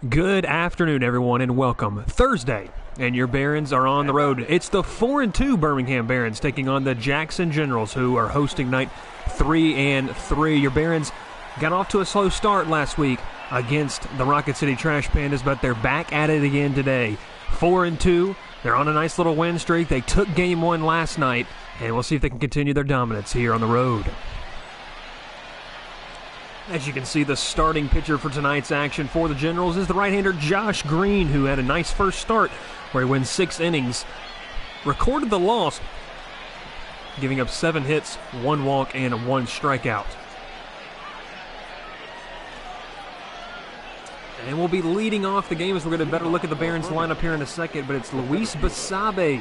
Good afternoon, everyone, and welcome. Thursday, and your Barons are on the road. It's the 4-2 Birmingham Barons taking on the Jackson Generals, who are hosting night 3-3. Your Barons got off to a slow start last week against the Rocket City Trash Pandas, but they're back at it again today. 4-2. They're on a nice little win streak. They took game one last night, and we'll see if they can continue their dominance here on the road. As you can see, the starting pitcher for tonight's action for the Generals is the right-hander Josh Green, who had a nice first start where he wins 6 innings, recorded the loss, giving up 7 hits, 1 walk, and 1 strikeout. And we'll be leading off the game as we're going to better look at the Barons lineup here in a second, but it's Luis Basabe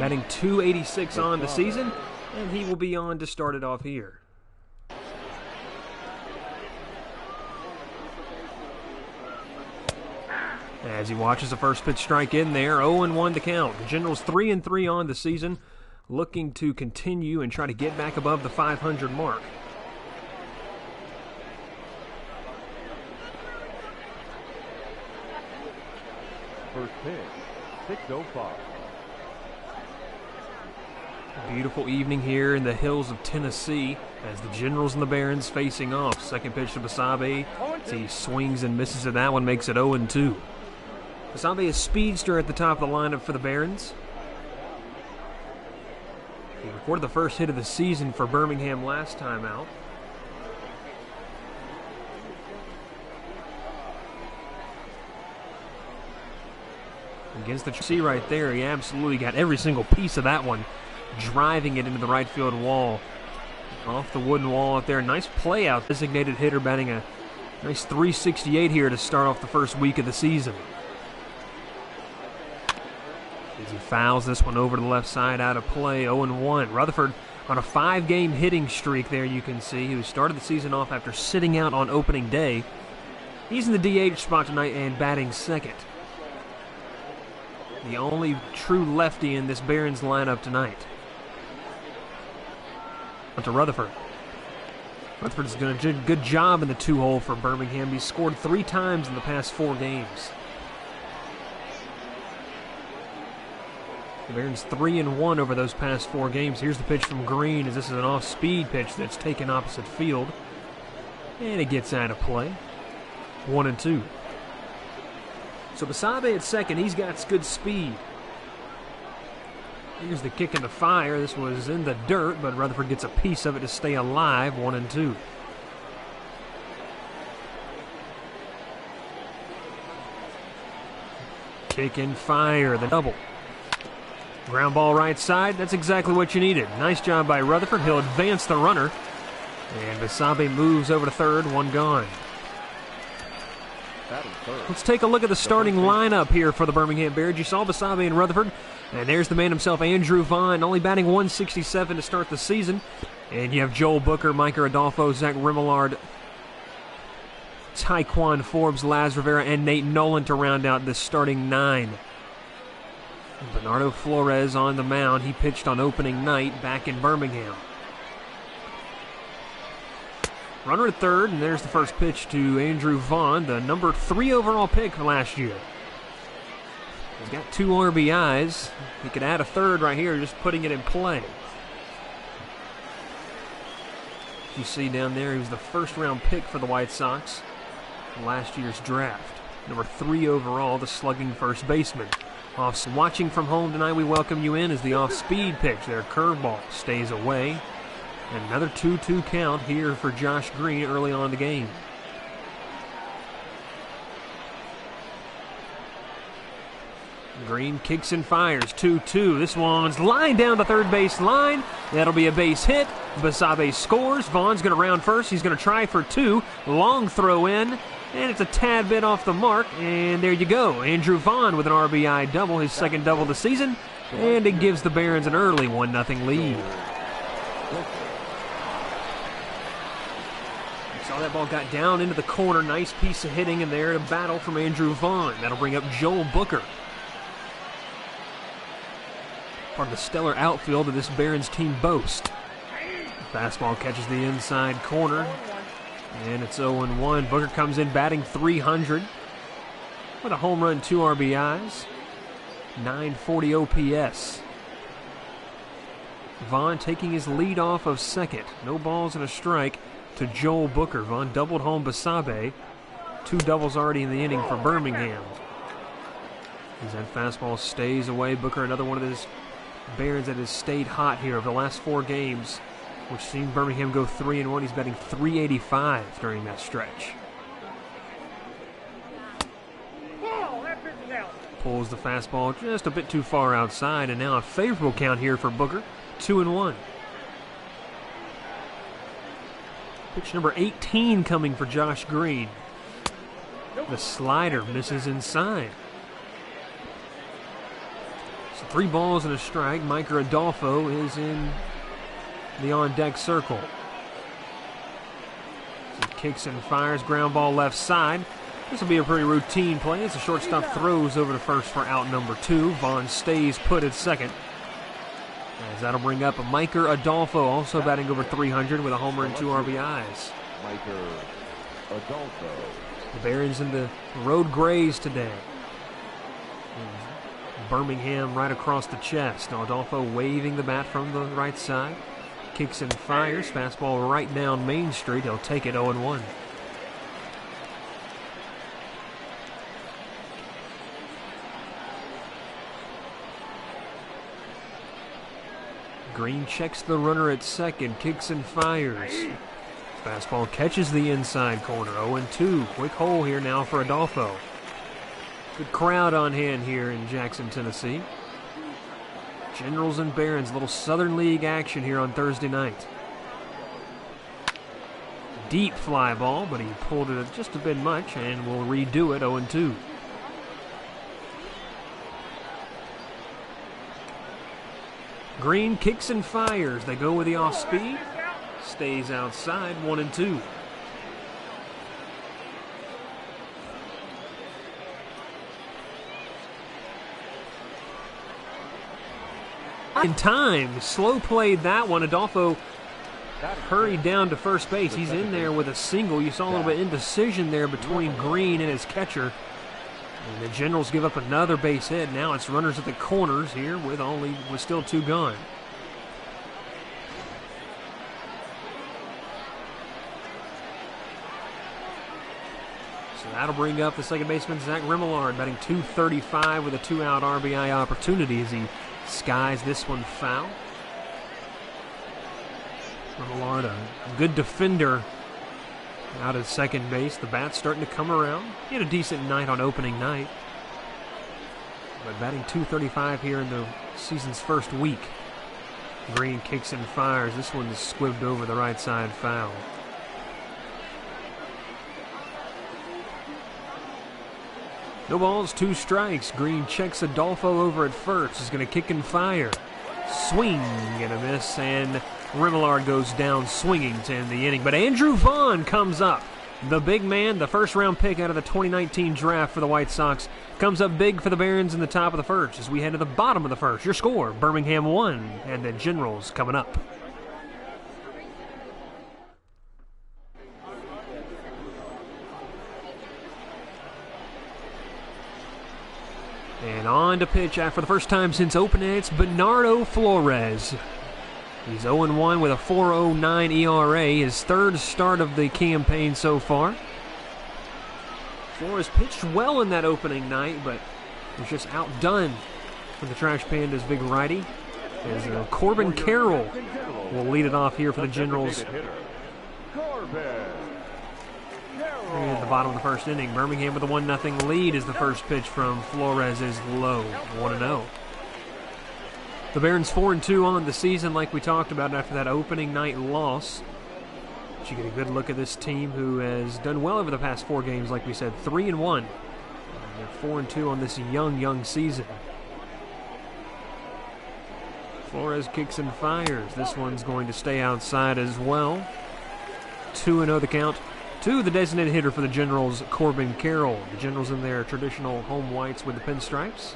batting .286 on the season, and he will be on to start it off here. As he watches the first pitch strike in there, 0-1 to count. The Generals 3-3 on the season, looking to continue and try to get back above the 500 mark. First pitch, 6:05. Beautiful evening here in the hills of Tennessee as the Generals and the Barons facing off. Second pitch to Basabe. As he swings and misses at that one, makes it 0-2. Basabe is speedster at the top of the lineup for the Barons. He recorded the first hit of the season for Birmingham last time out. Against the see right there, he absolutely got every single piece of that one, driving it into the right field wall. Off the wooden wall out there. Nice play out. Designated hitter batting a nice .368 here to start off the first week of the season. As he fouls this one over to the left side, out of play, 0-1. Rutherford on a 5-game hitting streak there, you can see, who started the season off after sitting out on opening day. He's in the DH spot tonight and batting second. The only true lefty in this Barons lineup tonight. On to Rutherford. Rutherford's done a good job in the 2-hole for Birmingham. He's scored 3 times in the past 4 games. The Barons 3-1 over those past 4 games. Here's the pitch from Green, as this is an off-speed pitch that's taken opposite field. And it gets out of play. 1-2. So Basabe at second, he's got good speed. Here's the kick in the fire. This was in the dirt, but Rutherford gets a piece of it to stay alive. 1-2. Kick and fire, the double. Ground ball right side, that's exactly what you needed. Nice job by Rutherford. He'll advance the runner. And Basabe moves over to third, 1 gone. Let's take a look at the starting lineup here for the Birmingham Barons. You saw Basabe and Rutherford. And there's the man himself, Andrew Vaughn, only batting .167 to start the season. And you have Joel Booker, Micah Adolfo, Zach Remillard, Tyquan Forbes, Laz Rivera, and Nate Nolan to round out the starting 9. Bernardo Flores on the mound. He pitched on opening night back in Birmingham. Runner at third, and there's the first pitch to Andrew Vaughn, the number 3 overall pick last year. He's got 2 RBIs. He could add a third right here, just putting it in play. You see down there, he was the first-round pick for the White Sox in last year's draft. Number 3 overall, the slugging first baseman. Watching from home tonight, we welcome you in as the off-speed pitch. Their curveball stays away. And another 2-2 count here for Josh Green early on in the game. Green kicks and fires, 2-2. This one's lined down the third base line. That'll be a base hit. Basabe scores. Vaughn's going to round first. He's going to try for 2. Long throw in. And it's a tad bit off the mark, and there you go. Andrew Vaughn with an RBI double, his second double of the season, and it gives the Barons an early 1-0 lead. You saw that ball got down into the corner. Nice piece of hitting in there to battle from Andrew Vaughn. That'll bring up Joel Booker. Part of the stellar outfield that this Barons team boasts. Fastball catches the inside corner. And it's 0-1. Booker comes in batting .300. with a home run, 2 RBIs, 940 OPS. Vaughn taking his lead off of second. No balls and a strike to Joel Booker. Vaughn doubled home Basabe. 2 doubles already in the inning for Birmingham. As that fastball stays away, Booker, another one of his Barons that has stayed hot here over the last 4 games, which seen Birmingham go 3-1. He's batting .385 during that stretch. Pulls the fastball just a bit too far outside, and now a favorable count here for Booker, 2-1. Pitch number 18 coming for Josh Green. The slider misses inside. So 3 balls and a strike. Micah Adolfo is in the on-deck circle. So kicks and fires, ground ball left side. This will be a pretty routine play as the shortstop throws over to first for out number 2. Vaughn stays put at second. As that'll bring up Micah Adolfo, also batting over .300 with a homer and 2 RBIs. Micah Adolfo. The Barons in the road grays today. Birmingham right across the chest. Adolfo waving the bat from the right side. Kicks and fires. Fastball right down Main Street. He'll take it 0-1. Green checks the runner at second. Kicks and fires. Fastball catches the inside corner. 0-2. Quick hole here now for Adolfo. Good crowd on hand here in Jackson, Tennessee. Generals and Barons, little Southern League action here on Thursday night. Deep fly ball, but he pulled it just a bit much and will redo it, 0-2. Green kicks and fires. They go with the off speed. Stays outside, 1-2. In time, slow played that one. Adolfo hurried down to first base. He's in there with a single. You saw a little bit of indecision there between Green and his catcher. And the Generals give up another base hit. Now it's runners at the corners here with still 2 gone. So that'll bring up the second baseman, Zach Remillard, batting .235 with a 2-out RBI opportunity as he skies this one foul. Remillard, a good defender out at second base. The bat's starting to come around. He had a decent night on opening night. But batting .235 here in the season's first week. Green kicks and fires. This one's squibbed over the right side foul. No balls, 2 strikes. Green checks Adolfo over at first. He's going to kick and fire. Swing and a miss, and Remillard goes down swinging to end the inning. But Andrew Vaughn comes up. The big man, the first-round pick out of the 2019 draft for the White Sox, comes up big for the Barons in the top of the first as we head to the bottom of the first. Your score, Birmingham 1, and the Generals coming up. And on to pitch for the first time since opening, it's Bernardo Flores. He's 0-1 with a 4.09 ERA, his 3rd start of the campaign so far. Flores pitched well in that opening night, but was just outdone for the Trash Panda's big righty. As Corbin Carroll will lead it off here for the Generals. At the bottom of the first inning, Birmingham with a 1-0 lead as the first pitch from Flores is low, 1-0. The Barons 4-2 on the season, like we talked about after that opening night loss. But you get a good look at this team who has done well over the past 4 games, like we said, 3-1. They're 4-2 on this young season. Flores kicks and fires. This one's going to stay outside as well. 2-0 the count to the designated hitter for the Generals, Corbin Carroll. The Generals in their traditional home whites with the pinstripes.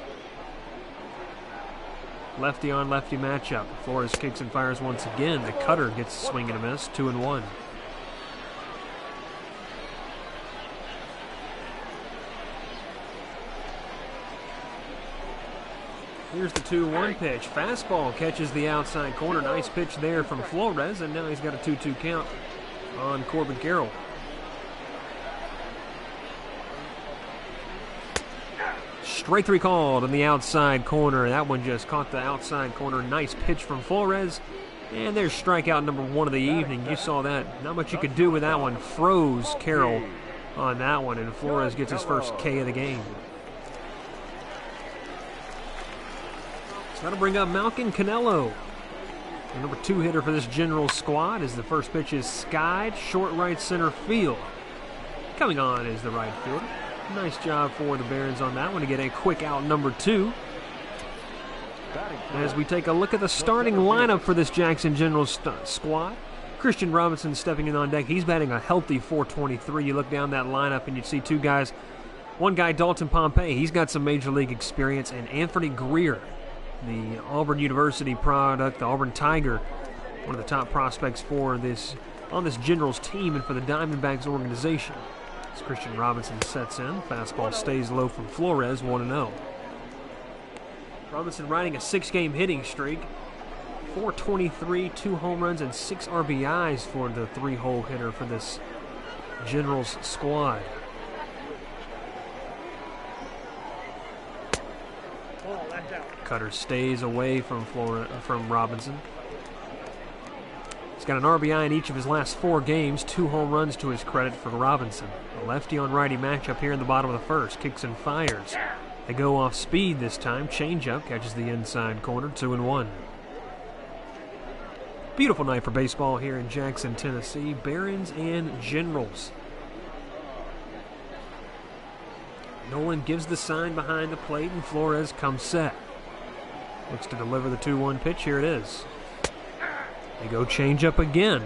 Lefty on lefty matchup. Flores kicks and fires once again. The cutter gets a swing and a miss, 2-1. Here's the 2-1 pitch. Fastball catches the outside corner. Nice pitch there from Flores, and now he's got a 2-2 count on Corbin Carroll. Strike 3 called in the outside corner. That one just caught the outside corner. Nice pitch from Flores. And there's strikeout number 1 of the evening. You saw that. Not much you could do with that one. Froze Carroll on that one, and Flores gets his first K of the game. So that'll bring up Malcolm Canelo, the number 2 hitter for this Generals squad, as the first pitch is skied, short right center field. Coming on is the right fielder. Nice job for the Barons on that one to get a quick out number 2. As we take a look at the starting lineup for this Jackson Generals squad, Christian Robinson stepping in on deck. He's batting a healthy .423. You look down that lineup and you see 2 guys. One guy, Dalton Pompey, he's got some major league experience, and Anthony Greer, the Auburn University product, the Auburn Tiger, one of the top prospects for this on this Generals team and for the Diamondbacks organization. As Christian Robinson sets in, fastball stays low from Flores, 1-0. Robinson riding a 6-game hitting streak, .423, 2 home runs, and 6 RBIs for the 3-hole hitter for this Generals squad. Cutter stays away from Robinson. He's got an RBI in each of his last 4 games, 2 home runs to his credit for Robinson. A lefty on righty matchup here in the bottom of the first. Kicks and fires. They go off speed this time. Changeup catches the inside corner, 2-1. Beautiful night for baseball here in Jackson, Tennessee. Barons and Generals. Nolan gives the sign behind the plate, and Flores comes set. Looks to deliver the 2-1 pitch. Here it is. They go change up again.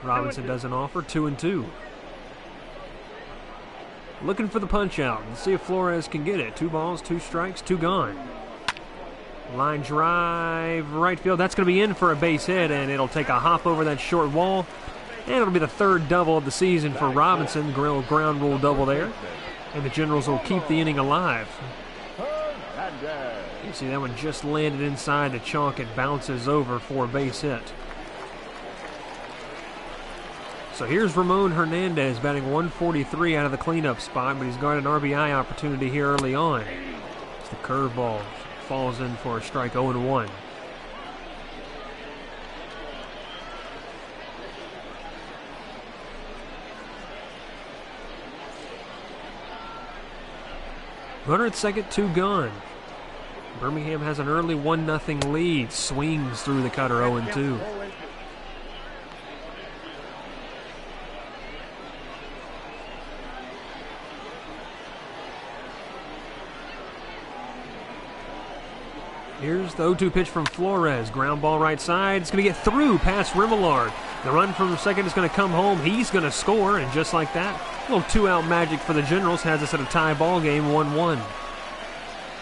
Robinson doesn't offer, 2-2. Looking for the punch out. Let's see if Flores can get it. 2 balls, 2 strikes, 2 gone. Line drive, right field. That's going to be in for a base hit, and it'll take a hop over that short wall. And it'll be the 3rd double of the season for Robinson. Ground rule double there. And the Generals will keep the inning alive. You see that one just landed inside the chalk. It bounces over for a base hit. So here's Ramon Hernandez batting 143 out of the cleanup spot, but he's got an RBI opportunity here early on. It's the curveball. Falls in for a strike, 0-1. Runner at second, 2 gone. Birmingham has an early 1-0 lead. Swings through the cutter, 0-2. Here's the 0-2 pitch from Flores. Ground ball right side. It's going to get through past Remillard. The run from second is going to come home. He's going to score, and just like that, a little 2-out magic for the Generals has us at a tie ball game, 1-1.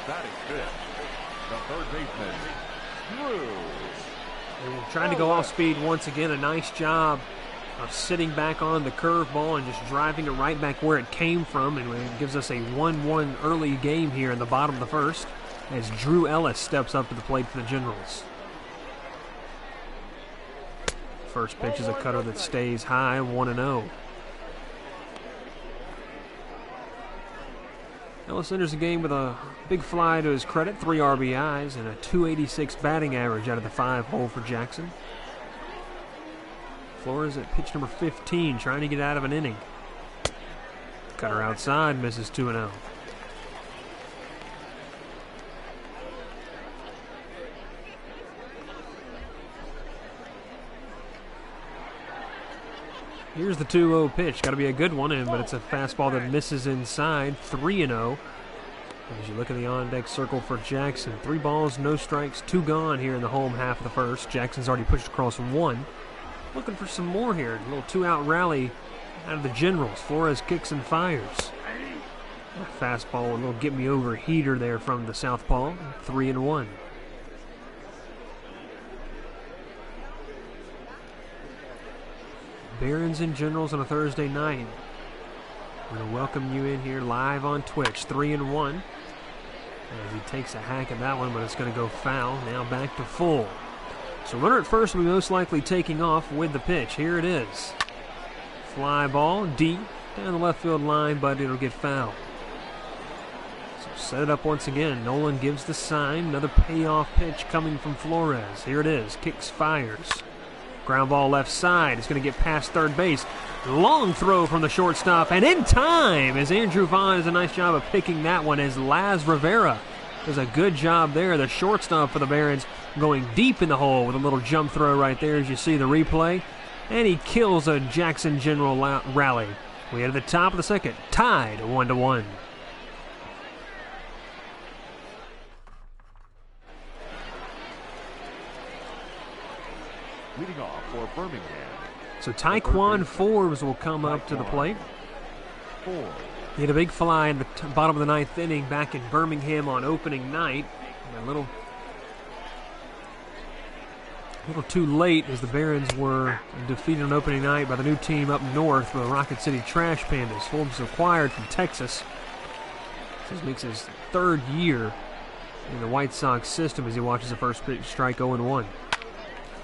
Batting fifth, the third baseman, Drew. They were trying to go off speed once again. A nice job of sitting back on the curveball and just driving it right back where it came from, and it gives us a 1-1 early game here in the bottom of the first, as Drew Ellis steps up to the plate for the Generals. First pitch is a cutter that stays high, 1-0. Ellis enters the game with a big fly to his credit, 3 RBIs, and a .286 batting average out of the 5-hole for Jackson. Flores at pitch number 15, trying to get out of an inning. Cutter outside, misses 2-0. Here's the 2-0 pitch. Got to be a good one, but it's a fastball that misses inside. 3-0. As you look at the on-deck circle for Jackson, 3 balls, no strikes, 2 gone here in the home half of the first. Jackson's already pushed across 1. Looking for some more here. A little 2-out rally out of the Generals. Flores kicks and fires. Fastball, a little get-me-over heater there from the southpaw. 3-1. Barons and Generals on a Thursday night. We're going to welcome you in here live on Twitch. 3-1. as he takes a hack at that one, but it's going to go foul. Now back to full. So runner at first will be most likely taking off with the pitch. Here it is. Fly ball deep down the left field line, but it'll get fouled. So set it up once again. Nolan gives the sign. Another payoff pitch coming from Flores. Here it is. Kicks, fires. Ground ball left side. It's going to get past third base. Long throw from the shortstop, and in time as Andrew Vaughn does a nice job of picking that one as Laz Rivera does a good job there. The shortstop for the Barons going deep in the hole with a little jump throw right there as you see the replay. And he kills a Jackson General rally. We head to the top of the second, tied 1-1. Leading off for Birmingham. So Tyquan Forbes will come up to the plate. He had a big fly in the bottom of the ninth inning back in Birmingham on opening night. And a little too late as the Barons were defeated on opening night by the new team up north, the Rocket City Trash Pandas. Forbes acquired from Texas. This makes his third year in the White Sox system as he watches the first pitch strike 0-1.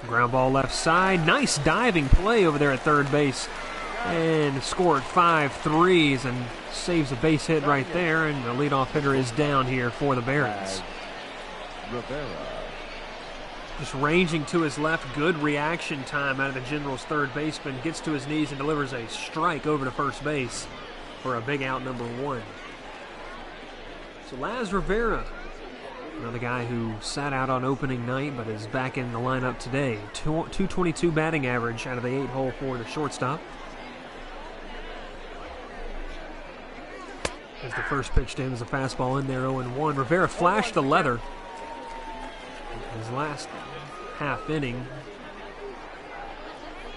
Ground ball left side. Nice diving play over there at third base. And scored 5 threes and saves a base hit right there. And the leadoff hitter is down here for the Barons. Just ranging to his left. Good reaction time out of the Generals' third baseman. Gets to his knees and delivers a strike over to first base for a big out number 1. So Laz Rivera, another guy who sat out on opening night but is back in the lineup today. 222 batting average out of the 8-hole for the shortstop. As the first pitch to him is a fastball in there, 0-1. Rivera flashed the leather his last half inning.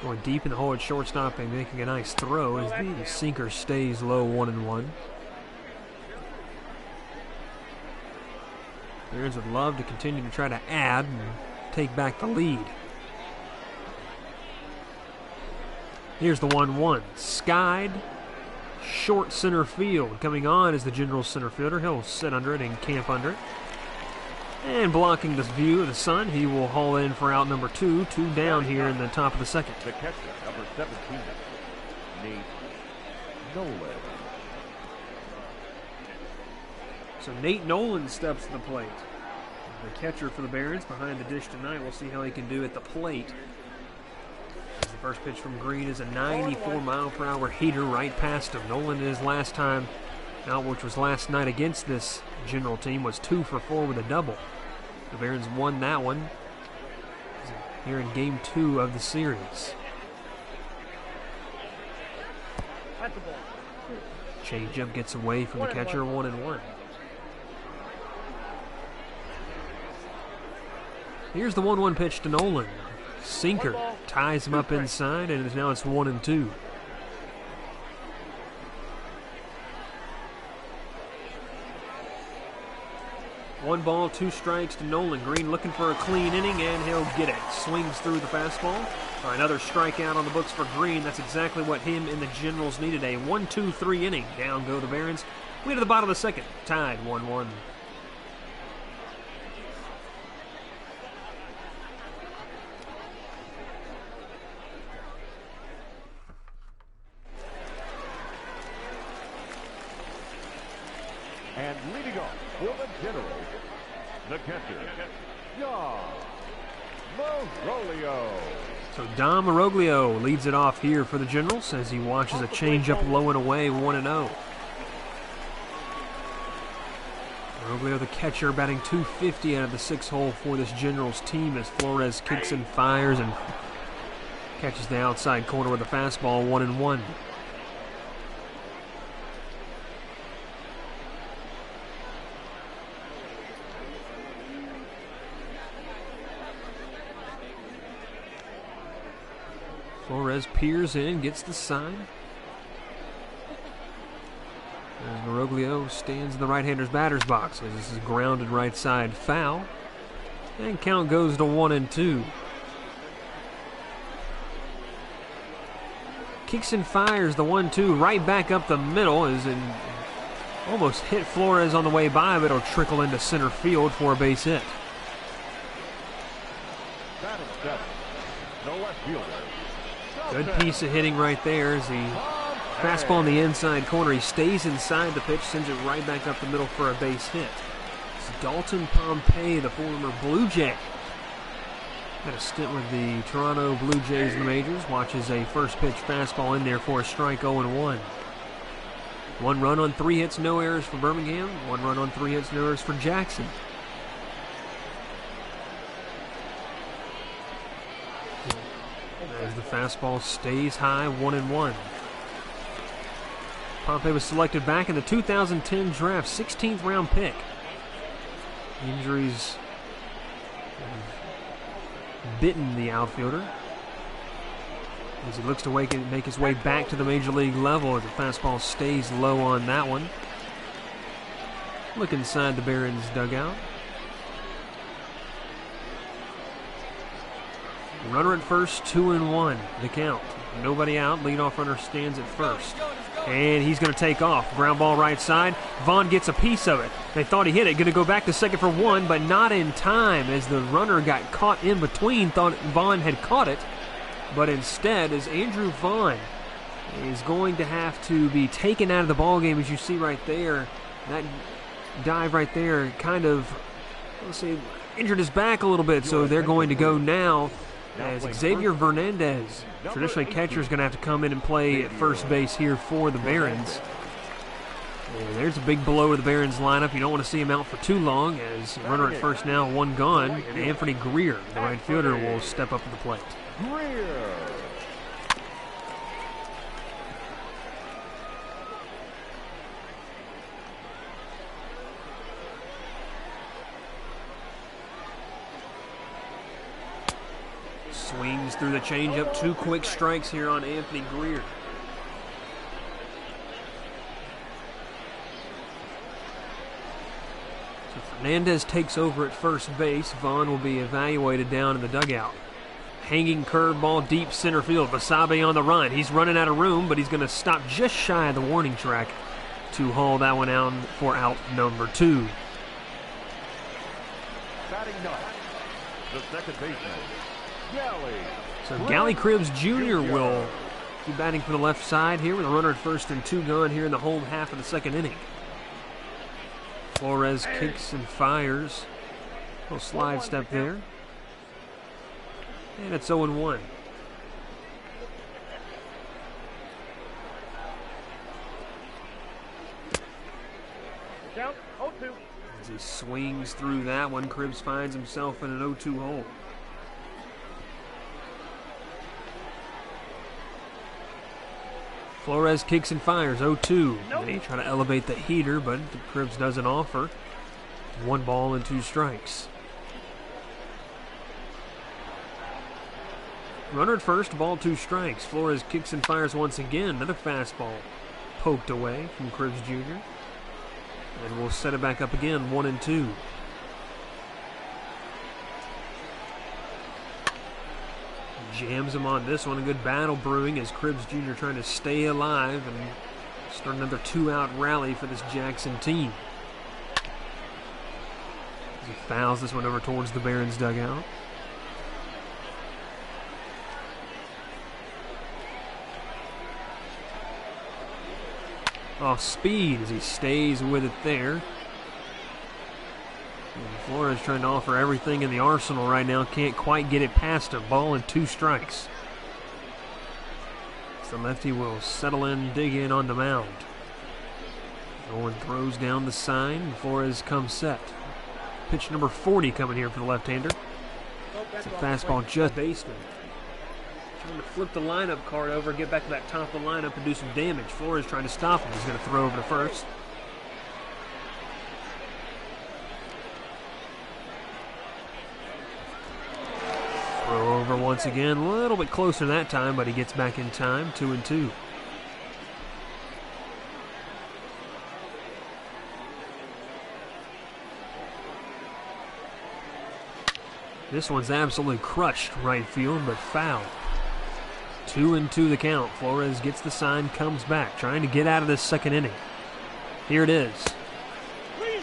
Going deep in the hole at shortstop and making a nice throw as the sinker stays low, 1-1. Barons would love to continue to try to add and take back the lead. Here's the 1-1. Skied, short center field. Coming on is the Generals center fielder. He'll sit under it and camp under it. And blocking this view of the sun, he will haul in for out number 2. 2 down here in the top of the second. The catcher, number 17, Nate Nolan. So Nate Nolan steps to the plate. The catcher for the Barons behind the dish tonight. We'll see how he can do at the plate. As the first pitch from Green is a 94-mile-per-hour heater right past him. Nolan, his last time out, which was last night against this General team, was 2 for 4 with a double. The Barons won that one here in Game 2 of the series. Changeup gets away from the catcher, 1-1. Here's the 1-1 pitch to Nolan. Sinker ties him up inside, and now it's 1-2. One ball, 2 strikes to Nolan. Green looking for a clean inning, and he'll get it. Swings through the fastball. All right, another strikeout on the books for Green. That's exactly what him and the Generals needed. A 1-2-3 inning. Down go the Barons. We to the bottom of the second. Tied 1-1. And leading off for the Generals, the catcher, Dom Moroglio. So Dom Moroglio leads it off here for the Generals as he watches a changeup low and away, 1-0. Moroglio, the catcher, batting .250 out of the 6-hole for this Generals team as Flores kicks and fires and catches the outside corner with a fastball, 1-1. Flores peers in, gets the sign. As Moroglio stands in the right-hander's batter's box as this is grounded right side foul. And count goes to 1-2. Kicks and fires the 1-2 right back up the middle as in Almost hit Flores on the way by, but it'll trickle into center field for a base hit. Batting seven, the left fielder. Good piece of hitting right there as he fastball in the inside corner. He stays inside the pitch, sends it right back up the middle for a base hit. It's Dalton Pompey, the former Blue Jay. Had a stint with the Toronto Blue Jays in the majors. Watches a first pitch fastball in there for a strike, 0-1. 1 run on 3 hits, no errors for Birmingham. 1 run on 3 hits, no errors for Jackson. As the fastball stays high, 1-1. Pompey was selected back in the 2010 draft, 16th round pick. Injuries have bitten the outfielder as he looks to make his way back to the major league level as the fastball stays low on that one. Look inside the Barons dugout. Runner at first, 2-1, the count. Nobody out, leadoff runner stands at first. And he's going to take off. Ground ball right side. Vaughn gets a piece of it. They thought he hit it. Going to go back to second for 1, but not in time as the runner got caught in between. Thought Vaughn had caught it, but instead, as Andrew Vaughn is going to have to be taken out of the ballgame, as you see right there. That dive right there kind of, let's see, injured his back a little bit, so they're going to go now as Xavier Fernandez, traditionally catcher, is going to have to come in and play at first base here for the Barons. And there's a big blow to the Barons lineup. You don't want to see him out for too long as runner at first now, 1 gone, and Anthony Greer, the right fielder, will step up to the plate. Greer. Swings through the changeup. 2 quick strikes here on Anthony Greer. So Fernandez takes over at first base. Vaughn will be evaluated down in the dugout. Hanging curveball deep center field. Basabe on the run. He's running out of room, but he's going to stop just shy of the warning track to haul that one out for out number 2. Batting ninth, the second baseman. So Gally Cribbs Jr. will be batting for the left side here with a runner at first and 2 gone here in the home half of the second inning. Flores kicks and fires. Little slide step there. And it's 0-1. Count 0-2. As he swings through that one, Cribbs finds himself in an 0-2 hole. Flores kicks and fires, 0-2. They try to elevate the heater, but Cribbs doesn't offer. 1 ball and 2 strikes. Runner at first, ball 2 strikes. Flores kicks and fires once again. Another fastball poked away from Cribbs Jr. And we'll set it back up again, 1-2. Jams him on this one. A good battle brewing as Cribbs Jr. trying to stay alive and start another 2-out rally for this Jackson team. As he fouls this one over towards the Barons dugout. Off speed as he stays with it there. And Flores trying to offer everything in the arsenal right now. Can't quite get it past him. Ball and 2 strikes. So lefty will settle in, dig in on the mound. Owen throws down the sign. Flores comes set. Pitch number 40 coming here for the left-hander. It's a fastball just baseman. Trying to flip the lineup card over, get back to that top of the lineup and do some damage. Flores trying to stop him. He's going to throw over to first. Throw over once again, a little bit closer that time, but he gets back in time, 2-2. This one's absolutely crushed right field, but foul. 2-2 the count. Flores gets the sign, comes back, trying to get out of this second inning. Here it is.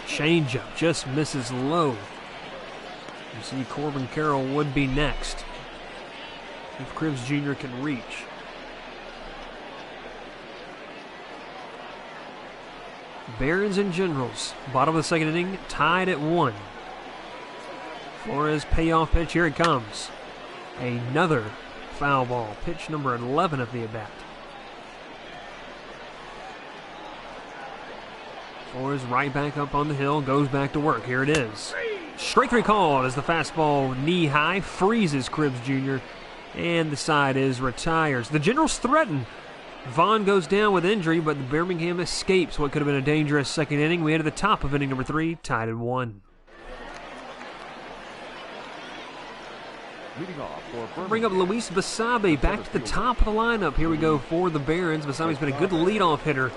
Changeup just misses low. You see Corbin Carroll would be next if Cribbs Jr. can reach. Barons and Generals, bottom of the second inning, tied at 1. Flores payoff pitch, here it comes. Another foul ball, pitch number 11 of the at-bat. Flores right back up on the hill, goes back to work. Here it is. Strike 3 called as the fastball knee high freezes Cribbs Jr. and the side is retires. The Generals threaten. Vaughn goes down with injury, but the Birmingham escapes what could have been a dangerous second inning. We head to the top of inning number 3, tied at 1. Bring up Luis Basabe back to the top of the lineup. Here we go for the Barons. Basabe's been a good leadoff hitter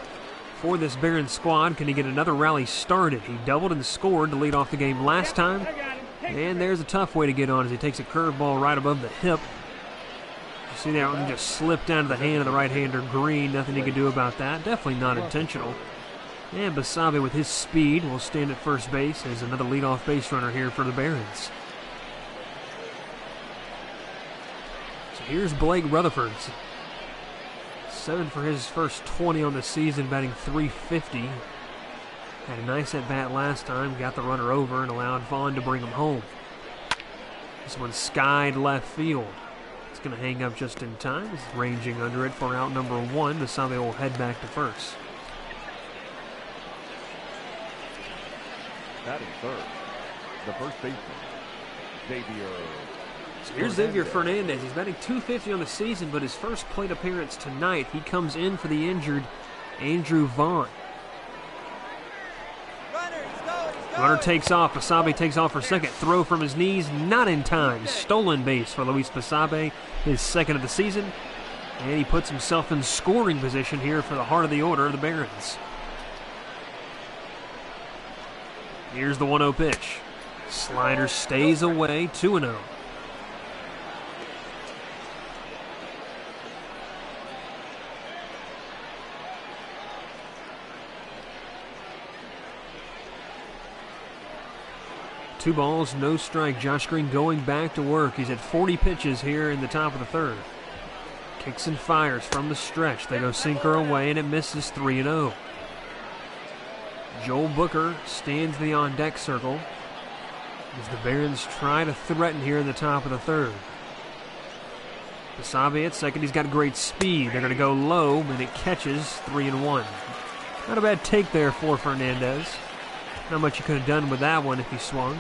for this Barons squad. Can he get another rally started? He doubled and scored to lead off the game last time. And there's a tough way to get on as he takes a curveball right above the hip. You see that one just slipped down to the hand of the right-hander Green. Nothing he could do about that. Definitely not intentional. And Basabe with his speed will stand at first base as another leadoff base runner here for the Barons. So here's Blake Rutherford. 7 for his first 20 on the season, batting .350. Had a nice at-bat last time, got the runner over and allowed Vaughn to bring him home. This one skied left field. It's going to hang up just in time. It's ranging under it for out number 1. Basabe will head back to first. Batting third, the first baseman, Xavier. So here's Xavier Fernandez. He's batting .250 on the season, but his first plate appearance tonight, he comes in for the injured Andrew Vaughn. Runner takes off. Basabe takes off for second. Throw from his knees, not in time. Stolen base for Luis Basabe, his second of the season. And he puts himself in scoring position here for the heart of the order of the Barons. Here's the 1-0 pitch. Slider stays away, 2-0. Two balls, no strike. Josh Green going back to work. He's at 40 pitches here in the top of the third. Kicks and fires from the stretch. They go sinker away, and it misses 3-0. Joel Booker stands the on-deck circle as the Barons try to threaten here in the top of the third. Basabe at second. He's got great speed. They're going to go low, and it catches 3-1. Not a bad take there for Fernandez. Not much he could have done with that one if he swung.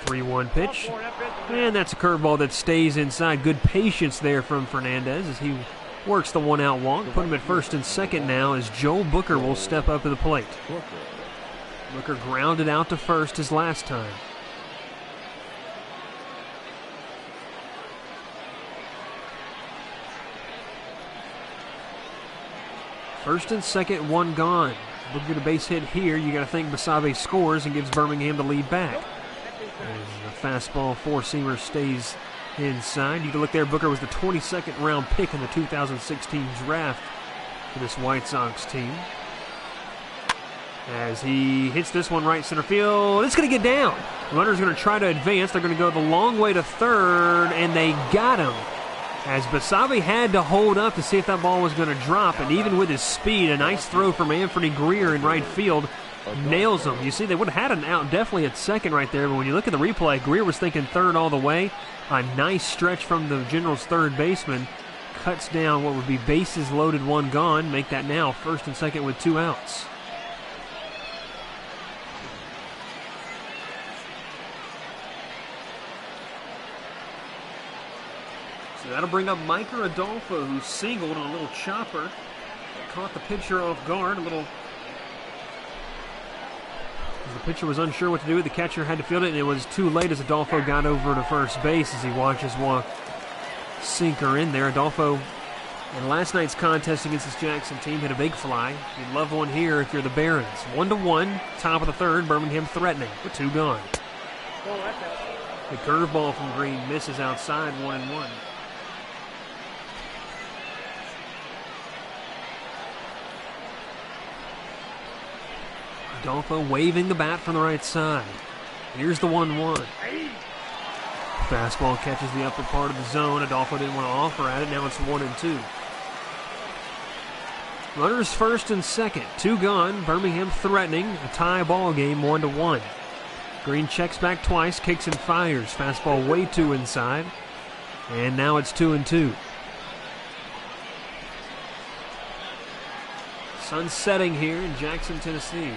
.3-1 pitch. And that's a curveball that stays inside. Good patience there from Fernandez as he works the one-out walk. Put him at first and second now as Joel Booker will step up to the plate. Booker grounded out to first his last time. First and second, one gone. Look at a base hit here. You got to think Basabe scores and gives Birmingham the lead back. And the fastball four-seamer stays inside. You can look there. Booker was the 22nd round pick in the 2016 draft for this White Sox team. As he hits this one right center field, it's going to get down. Runner's going to try to advance. They're going to go the long way to third, and they got him. As Basabe had to hold up to see if that ball was going to drop, and even with his speed, a nice throw from Anthony Greer in right field nails him. You see, they would have had an out definitely at second right there, but when you look at the replay, Greer was thinking third all the way. A nice stretch from the Generals' third baseman cuts down what would be bases loaded, one gone. Make that now first and second with 2 outs. So that'll bring up Micah Adolfo, who singled on a little chopper. Caught the pitcher off guard. The pitcher was unsure what to do. The catcher had to field it, and it was too late as Adolfo got over to first base as he watches one sinker in there. Adolfo, in last night's contest against this Jackson team, hit a big fly. You'd love one here if you're the Barons. 1-1, top of the third. Birmingham threatening with 2 gone. The curveball from Green misses outside, 1-1. Adolfo waving the bat from the right side. Here's the 1-1. Fastball catches the upper part of the zone. Adolfo didn't want to offer at it. Now it's 1-2. Runners first and second. 2 gone. Birmingham threatening a tie ball game, 1-1. Green checks back twice, kicks and fires. Fastball way too inside. And now it's 2-2. Sun setting here in Jackson, Tennessee.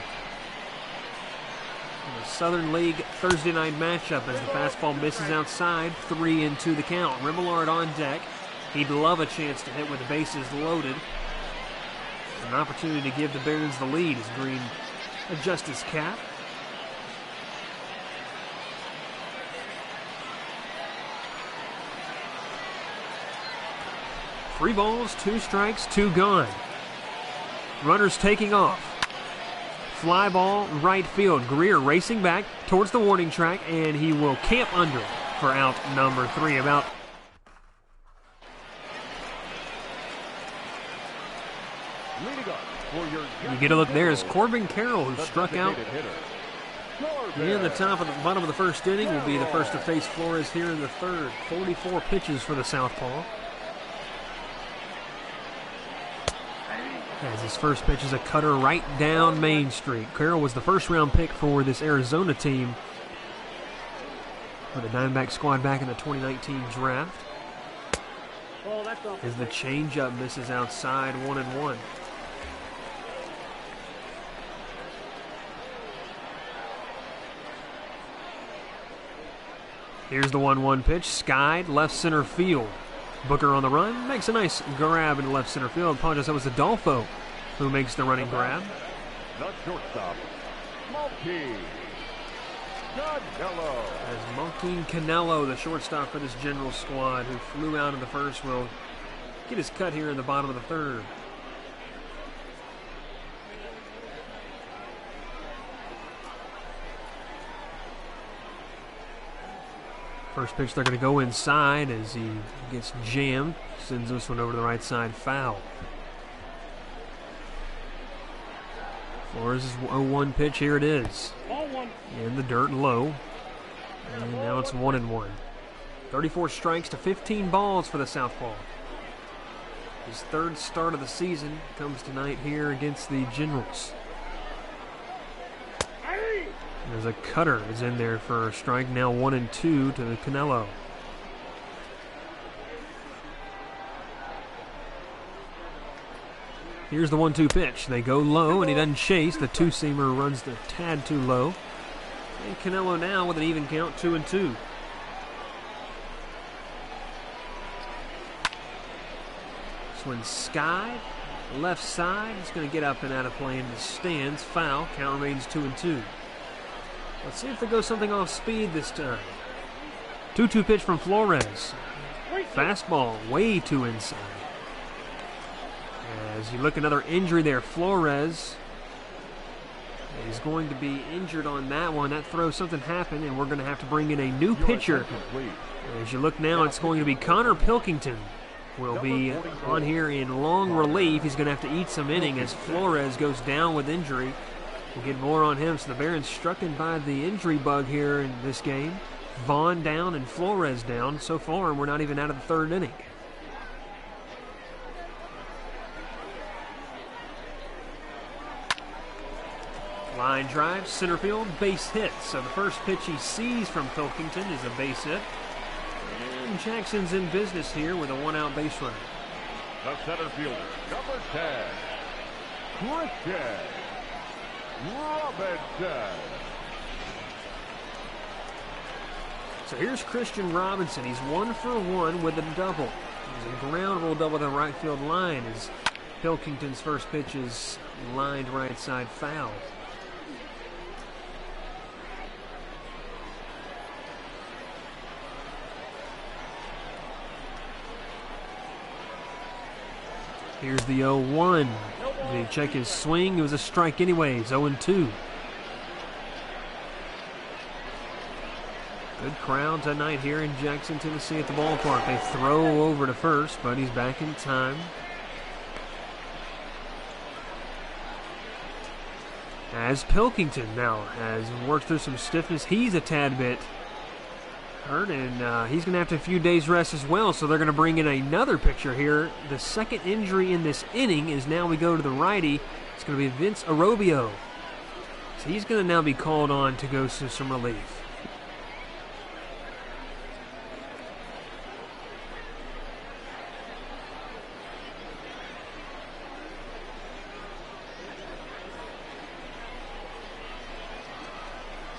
The Southern League Thursday night matchup as the fastball misses outside, 3-2 the count. Remillard on deck. He'd love a chance to hit with the bases loaded. An opportunity to give the Barons the lead as Green adjusts his cap. Three balls, 2 strikes, 2 gone. Runners taking off. Fly ball, right field. Greer racing back towards the warning track, and he will camp under it for out number 3. You get a look there as Corbin Carroll, who struck out in the bottom of the first inning, will be the first to face Flores here in the third. 44 pitches for the southpaw. As his first pitch is a cutter right down Main Street. Carroll was the first-round pick for this Arizona team for the Diamondback squad back in the 2019 draft. As the changeup misses outside, 1-1. Here's the 1-1 pitch, skied left center field. Booker on the run, makes a nice grab in left center field. Apologize, that was Adolfo who makes the running grab. The shortstop, Marquin Canelo. As Marquin Canelo, the shortstop for this General squad, who flew out in the first, will get his cut here in the bottom of the third. First pitch, they're going to go inside as he gets jammed. Sends this one over to the right side, foul. Flores' 0-1 pitch, here it is. In the dirt low. And now it's 1-1. 34 strikes to 15 balls for the southpaw. His third start of the season comes tonight here against the Generals. There's a cutter is in there for a strike. Now 1-2 to the Canelo. Here's the 1-2 pitch. They go low, and he doesn't chase. The two-seamer runs the tad too low. And Canelo now with an even count, 2-2. Swing skied, left side. It's going to get up and out of play in the stands. Foul. Count remains 2-2. Let's see if they go something off speed this time. 2-2 pitch from Flores. Fastball way too inside. As you look, another injury there. Flores is going to be injured on that one. That throw, something happened, and we're going to have to bring in a new pitcher. As you look now, it's going to be Connor Pilkington. Will be on here in long relief. He's going to have to eat some inning as Flores goes down with injury. We'll get more on him. So the Barons struck in by the injury bug here in this game. Vaughn down and Flores down so far, and we're not even out of the third inning. Line drive, center field, base hit. So the first pitch he sees from Pilkington is a base hit. And Jackson's in business here with a one-out base runner. The center fielder, number 10, Christian Robinson. So here's Christian Robinson. He's 1 for 1 with a double. There's a ground rule double to the right field line as Pilkington's first pitch is lined right side foul. Here's the 0-1. Did he check his swing? It was a strike anyways, 0-2. Good crowd tonight here in Jackson, Tennessee at the ballpark. They throw over to first, but he's back in time. as Pilkington now has worked through some stiffness. He's a tad bit hurt, and he's going to have a few days rest as well, so they're going to bring in another pitcher here. The second injury in this inning is now we go to the righty. It's going to be Vince Arobio. So he's going to now be called on to go to some relief.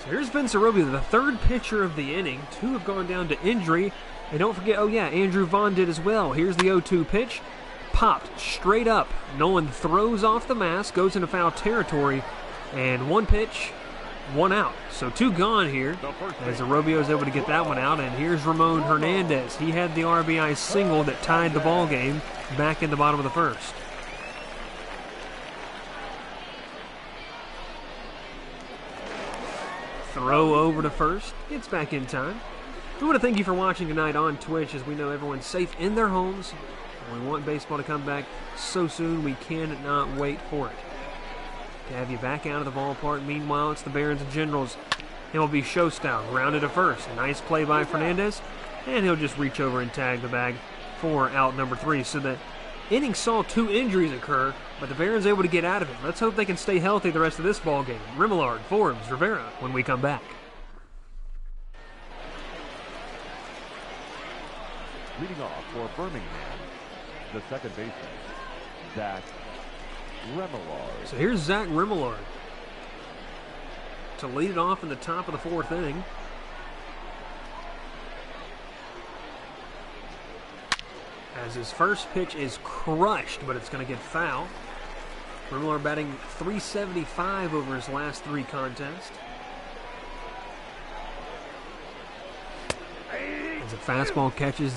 Here's Vince Arobio, the third pitcher of the inning. Two have gone down to injury. And don't forget, oh yeah, Andrew Vaughn did as well. Here's the 0-2 pitch. Popped straight up. Nolan throws off the mask, goes into foul territory. And one pitch, one out. So two gone here as Arobio is able to get that one out. And here's Ramon Hernandez. He had the RBI single that tied the ball game back in the bottom of the first. Throw over to first, gets back in time. We want to thank you for watching tonight on Twitch, as we know everyone's safe in their homes. We want baseball to come back so soon, we cannot wait for it. To have you back out of the ballpark. Meanwhile, it's the Barons and Generals. MLB show style, grounded to first. Nice play by Fernandez, and he'll just reach over and tag the bag for out number 3. So the inning saw 2 injuries occur, but the Barons able to get out of it. Let's hope they can stay healthy the rest of this ball game. Remillard, Forbes, Rivera when we come back. Leading off for Birmingham, the second baseman, Zach Remillard. So here's Zach Remillard to lead it off in the top of the 4th inning. As his first pitch is crushed, but it's going to get foul. Remillard batting .375 over his last 3 contests. As a fastball catches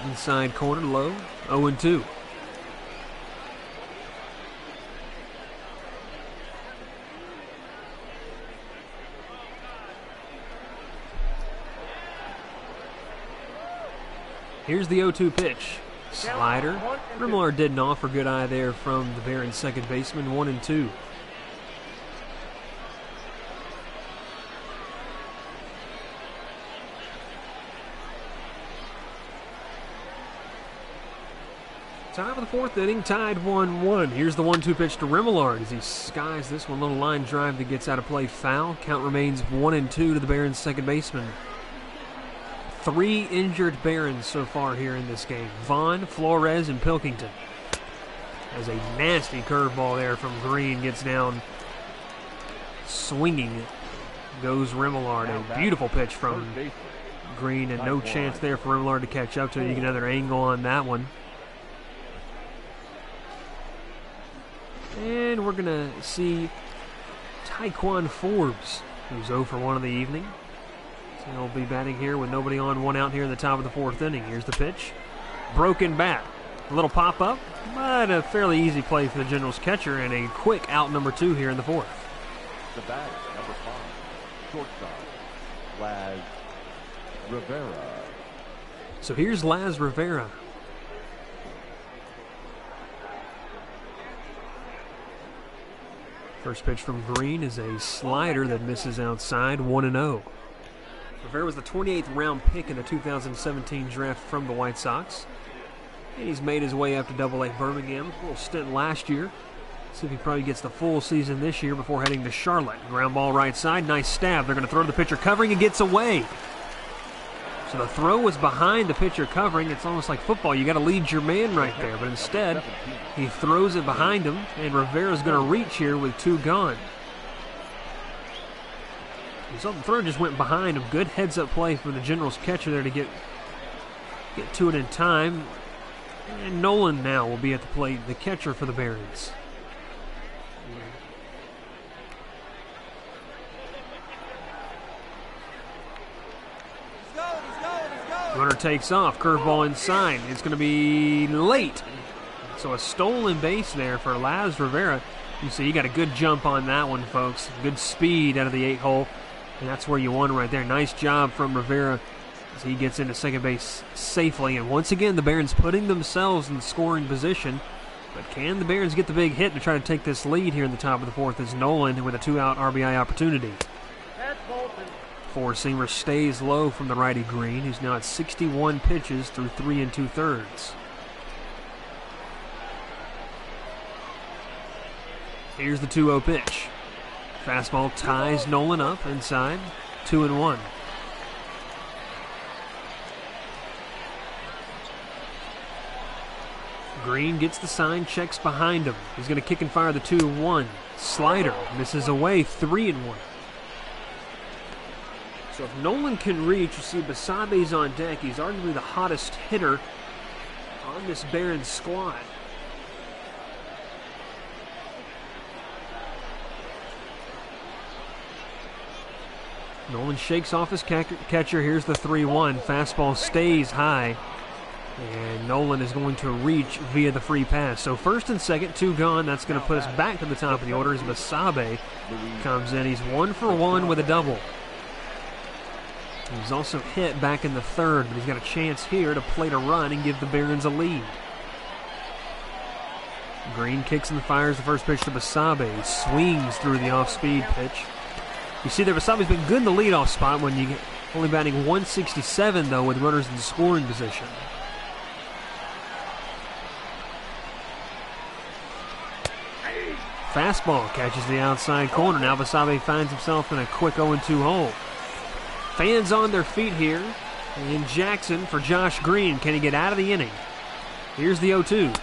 inside corner low, 0-2. Here's the 0-2 pitch. Slider. Remillard didn't offer good eye there from the Barons second baseman, 1-2. Top of the 4th inning, tied 1-1. Here's the 1-2 pitch to Remillard as he skies this one. Little line drive that gets out of play, foul. Count remains 1-2 to the Barons second baseman. 3 injured Barons so far here in this game. Vaughn, Flores, and Pilkington. As a nasty curveball there from Green gets down swinging. Goes Remillard. A beautiful pitch from Green, and no chance there for Remillard to catch up to it. You get another angle on that one. And we're going to see Taekwon Forbes, who's 0 for 1 of the evening. So he'll be batting here with nobody on, 1 out here in the top of the 4th inning. Here's the pitch. Broken bat. A little pop-up, but a fairly easy play for the Generals catcher, and a quick out number 2 here in the 4th. The bat, number 5, shortstop, Laz Rivera. So here's Laz Rivera. First pitch from Green is a slider that misses outside, 1-0. Rivera was the 28th round pick in the 2017 draft from the White Sox. And he's made his way up to AA Birmingham. A little stint last year. See if he probably gets the full season this year before heading to Charlotte. Ground ball right side, nice stab. They're going to throw to the pitcher covering and gets away. So the throw was behind the pitcher covering. It's almost like football. You got to lead your man right there. But instead, he throws it behind him, and Rivera's going to reach here with 2 gone. So the throw just went behind him. Good heads-up play for the Generals catcher there to get to it in time. And Nolan now will be at the plate, the catcher for the Barons. Runner takes off, curveball inside. It's going to be late. So a stolen base there for Laz Rivera. You see, you got a good jump on that one, folks. Good speed out of the 8-hole. And that's where you won right there. Nice job from Rivera as he gets into second base safely. And once again, the Barons putting themselves in scoring position But can the Barons get the big hit to try to take this lead here in the top of the fourth as Nolan with a 2-out RBI opportunity. Four-seamer stays low from the righty Green, who's now at 61 pitches through 3 2/3. Here's the 2-0 pitch. Fastball ties Nolan up inside, 2-1. Green gets the sign, checks behind him. He's going to kick and fire the 2-1. Slider misses away, 3-1. So if Nolan can reach, you see Basabe's on deck. He's arguably the hottest hitter on this Barons squad. Nolan shakes off his catcher. Here's the 3-1. Fastball stays high. And Nolan is going to reach via the free pass. So first and second, 2 gone. That's going to put us back to the top of the order as Basabe comes in. He's 1 for 1 with a double. He's also hit back in the third, but he's got a chance here to plate a run and give the Barons a lead. Green kicks and fires the first pitch to Basabe. He swings through the off-speed pitch. You see there, Basabe's been good in the leadoff spot when you get only batting 167, though, with runners in scoring position. Fastball catches the outside corner. Now Basabe finds himself in a quick 0-2 hole. Fans on their feet here in Jackson for Josh Green. Can he get out of the inning? Here's the 0-2.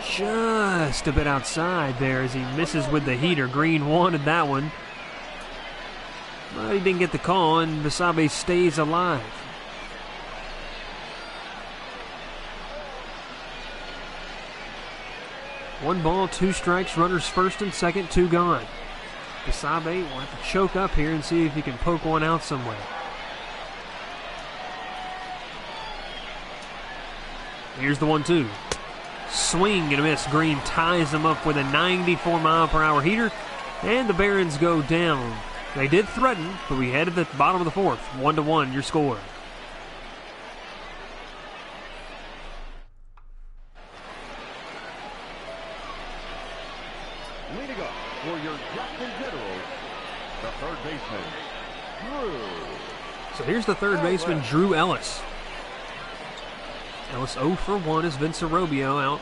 Just a bit outside there as he misses with the heater. Green wanted that one, but he didn't get the call, and Basabe stays alive. One ball, 2 strikes, runners first and second, 2 gone. Basabe will have to choke up here and see if he can poke one out somewhere. Here's the 1-2. Swing and a miss. Green ties him up with a 94-mile-per-hour heater, and the Barons go down. They did threaten, but we head to the bottom of the fourth. 1-1, your score. Leading up for your Jackson Generals, the third baseman, Drew. So here's the third baseman, Drew Ellis. Ellis 0 for 1 as Vince Arrobio out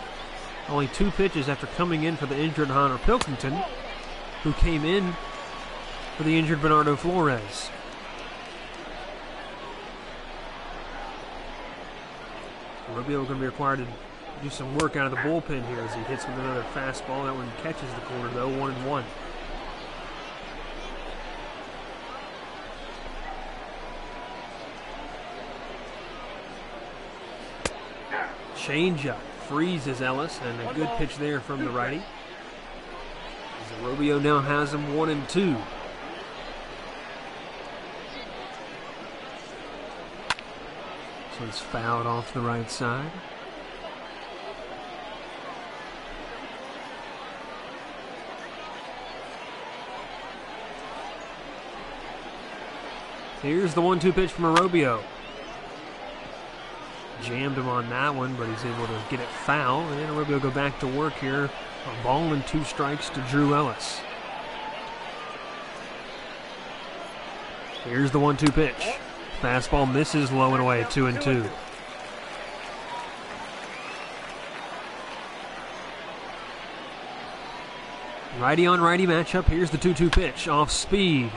only 2 pitches after coming in for the injured Hunter Pilkington, who came in for the injured Bernardo Flores. Arrobio going to be required to do some work out of the bullpen here as he hits with another fastball. That one catches the corner, though, 1-1. Changeup freezes Ellis, and a good pitch there from the righty. As Arrobio now has him 1-2. This one's fouled off the right side. Here's the 1-2 pitch from Arrobio. Jammed him on that one, but he's able to get it foul. And Arrobio go back to work here. A ball and 2 strikes to Drew Ellis. Here's the 1-2 pitch. Fastball misses low and away, 2-2. Righty on righty matchup. Here's the 2-2 pitch off speed.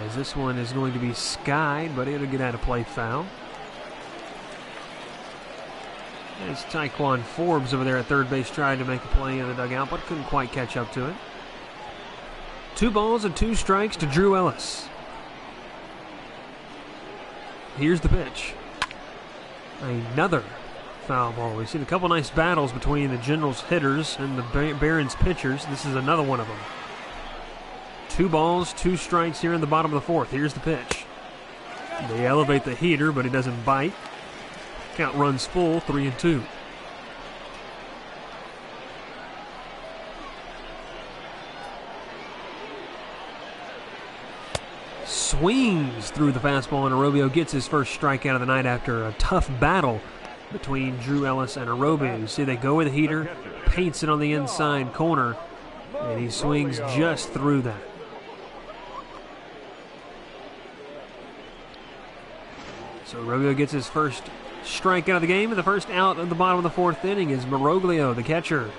As this one is going to be skied, but it'll get out of play foul. As Taekwon Forbes over there at third base tried to make a play in the dugout, but couldn't quite catch up to it. 2 balls and 2 strikes to Drew Ellis. Here's the pitch. Another foul ball. We've seen a couple nice battles between the Generals hitters and the Barons pitchers. This is another one of them. 2 balls, 2 strikes here in the bottom of the fourth. Here's the pitch. They elevate the heater, but it doesn't bite. Count runs full, 3-2. Swings through the fastball, and Arrobio gets his first strikeout of the night after a tough battle between Drew Ellis and Arrobio. You see they go with the heater, paints it on the inside corner, and he swings just through that. So Robio gets his first strikeout of the game, and the first out at the bottom of the fourth inning is Maroglio, the catcher,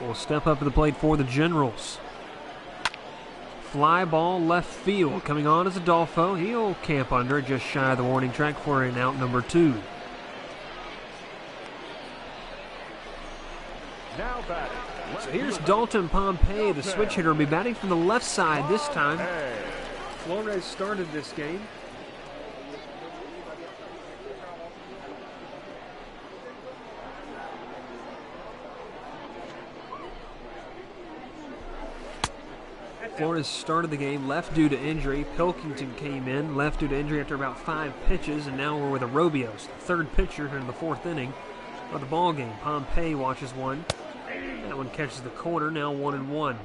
will step up to the plate for the Generals. Fly ball left field. Coming on is Adolfo. He'll camp under just shy of the warning track for an out number 2. Now batting. So here's Dalton Pompey, the switch hitter, will be batting from the left side this time. Flores started this game. Flores started the game left due to injury. Pilkington came in left due to injury after about 5 pitches, and now we're with Arobios, the third pitcher here in the fourth inning of the ball game. Pompey watches one. That one catches the corner, now 1-1.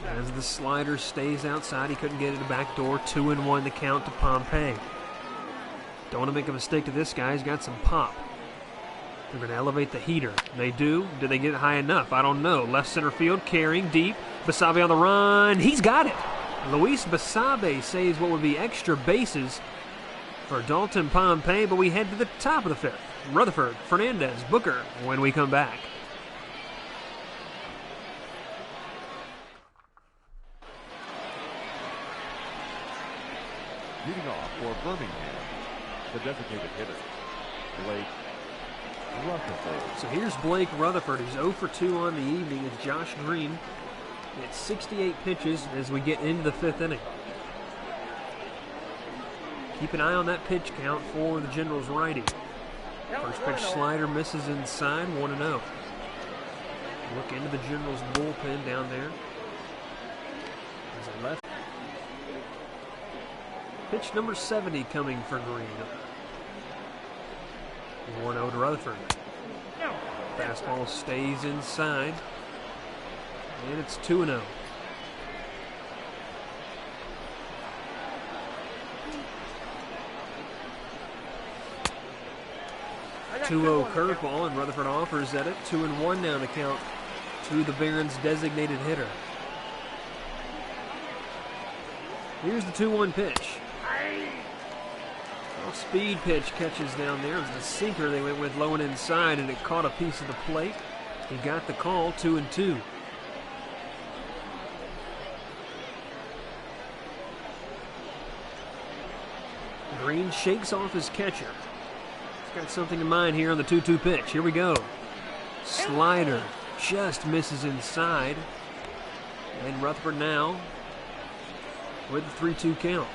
As the slider stays outside, he couldn't get it to the back door. 2-1 the count to Pompey. Don't want to make a mistake to this guy. He's got some pop. They're going to elevate the heater. They do. Did they get it high enough? I don't know. Left center field, carrying deep. Basabe on the run. He's got it. Luis Basabe saves what would be extra bases for Dalton Pompey, but we head to the top of the fifth. Rutherford, Fernandez, Booker when we come back. Leading off for Birmingham, the designated hitter, Blake Rutherford. So here's Blake Rutherford, who's 0 for 2 on the evening. It's Josh Green. It's 68 pitches as we get into the fifth inning. Keep an eye on that pitch count for the Generals righty. First pitch slider misses inside, 1-0. Look into the Generals bullpen down there. As a left. Pitch number 70 coming for Green. 1-0 to Rutherford. Fastball stays inside. And it's 2-0. A 2-0 curveball, and Rutherford offers at it. 2-1 now to count to the Barons' designated hitter. Here's the 2-1 pitch. Speed pitch catches down there. It was the sinker they went with low and inside, and it caught a piece of the plate. He got the call, 2-2. Green shakes off his catcher. He's got something in mind here on the 2-2 pitch. Here we go. Slider just misses inside. And Rutherford now with the 3-2 count.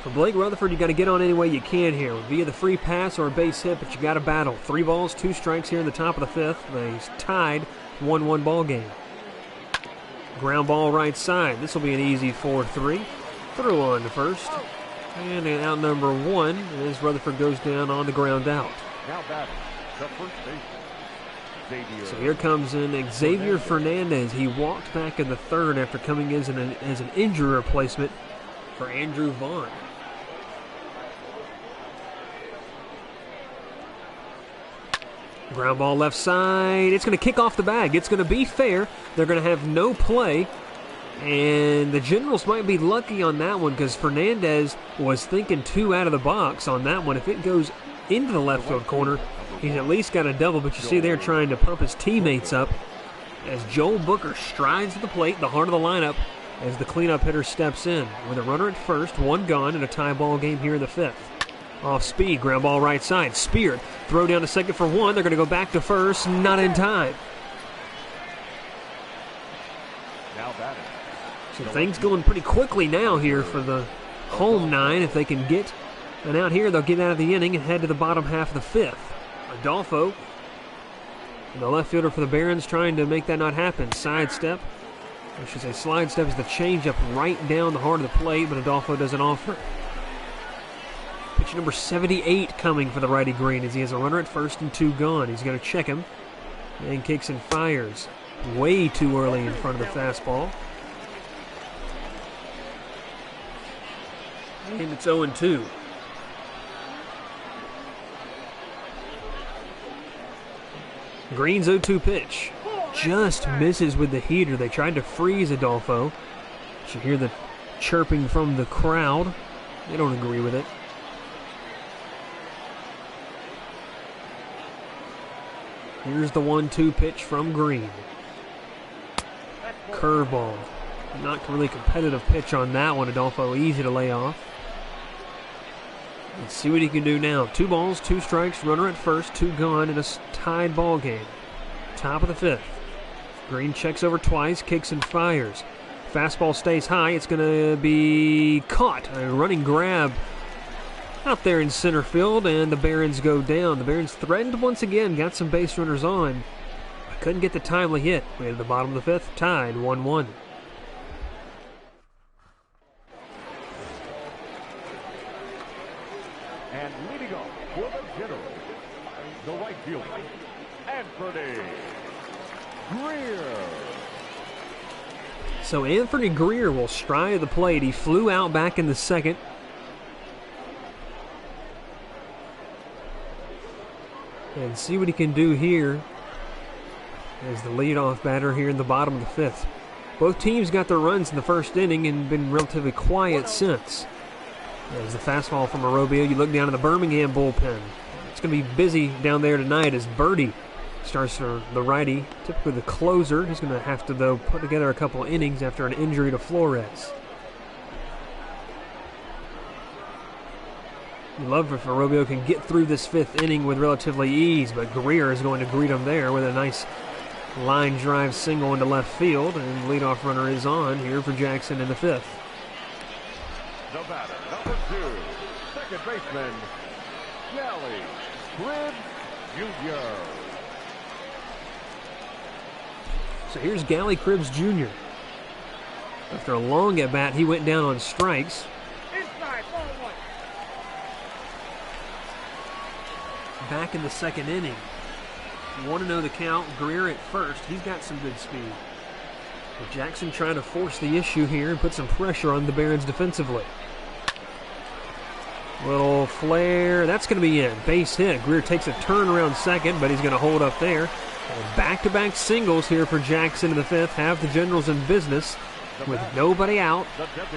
For Blake Rutherford, you got to get on any way you can here, via the free pass or a base hit, but you got to battle. 3 balls, 2 strikes here in the top of the fifth. They tied 1-1 ball game. Ground ball right side. This will be an easy 4-3. Through on to first. And out number 1 as Rutherford goes down on the ground out. Now batting, the first baseman, Xavier. So here comes in Xavier Fernandez. He walked back in the third after coming in as an injury replacement for Andrew Vaughn. Ground ball left side. It's going to kick off the bag. It's going to be fair. They're going to have no play. And the Generals might be lucky on that one because Fernandez was thinking 2 out of the box on that one. If it goes into the left field corner, he's at least got a double. But you see they're trying to pump his teammates up as Joel Booker strides to the plate, the heart of the lineup, as the cleanup hitter steps in. With a runner at first, 1 gone, and a tie ball game here in the fifth. Off speed, ground ball right side. Speared, throw down to second for 1. They're going to go back to first, not in time. Now batting. So things going pretty quickly now here for the home 9. If they can get an out here, they'll get out of the inning and head to the bottom half of the fifth. Adolfo, the left fielder for the Barons, trying to make that not happen. Sidestep. I should say slide step is the changeup right down the heart of the plate, but Adolfo doesn't offer. Pitch number 78 coming for the righty Green as he has a runner at first and 2 gone. He's going to check him and kicks and fires. way too early in front of the fastball. And it's 0-2. Green's 0-2 pitch. Just misses with the heater. They tried to freeze Adolfo. You hear the chirping from the crowd. They don't agree with it. Here's the 1-2 pitch from Green. Curveball. Not really competitive pitch on that one. Adolfo easy to lay off. Let's see what he can do now. 2 balls, 2 strikes, runner at first, 2 gone in a tied ball game. Top of the 5th. Green checks over twice, kicks and fires. Fastball stays high. It's going to be caught. A running grab out there in center field, and the Barons go down. The Barons threatened once again, got some base runners on. Couldn't get the timely hit. We at the bottom of the 5th, tied 1-1. And leading off for the Generals, the right fielder, Anthony Greer. So Anthony Greer will stride the plate. He flew out back in the 2nd. And see what he can do here as the leadoff batter here in the bottom of the 5th. Both teams got their runs in the first inning and been relatively quiet since. As the fastball from Arobio, you look down at the Birmingham bullpen. It's going to be busy down there tonight as Birdie starts for the righty, typically the closer. He's going to have to, though, put together a couple innings after an injury to Flores. You love if Arobio can get through this 5th inning with relatively ease, but Greer is going to greet him there with a nice line drive single into left field, and leadoff runner is on here for Jackson in the 5th. The batter, number 2, second baseman, Gally Cribbs Jr. So here's Gally Cribbs Jr. After a long at-bat, he went down on strikes. Inside, ball 1. Back in the 2nd inning. 1-0 the count. Greer at first. He's got some good speed. But Jackson trying to force the issue here and put some pressure on the Barons defensively. Little flare. That's going to be in. Base hit. Greer takes a turn around second, but he's going to hold up there. And back-to-back singles here for Jackson in the 5th. Have the Generals in business with nobody out.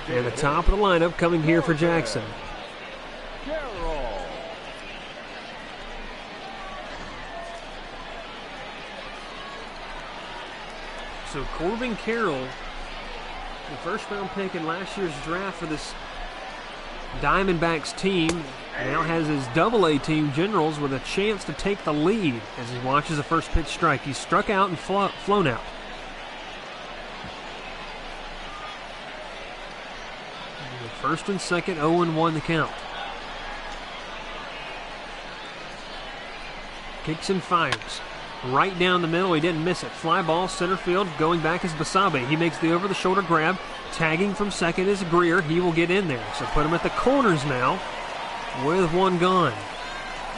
And the top of the lineup coming here for Jackson. So Corbin Carroll, the first-round pick in last year's draft for this Diamondbacks team, now has his Double-A team, Generals, with a chance to take the lead as he watches a first pitch strike. He's struck out and flown out. And the 1st and 2nd, 0-1 the count. Kicks and fires. Right down the middle, he didn't miss it. Fly ball, center field, going back is Basabe. He makes the over-the-shoulder grab. Tagging from second is Greer. He will get in there. So put him at the corners now with 1 gone.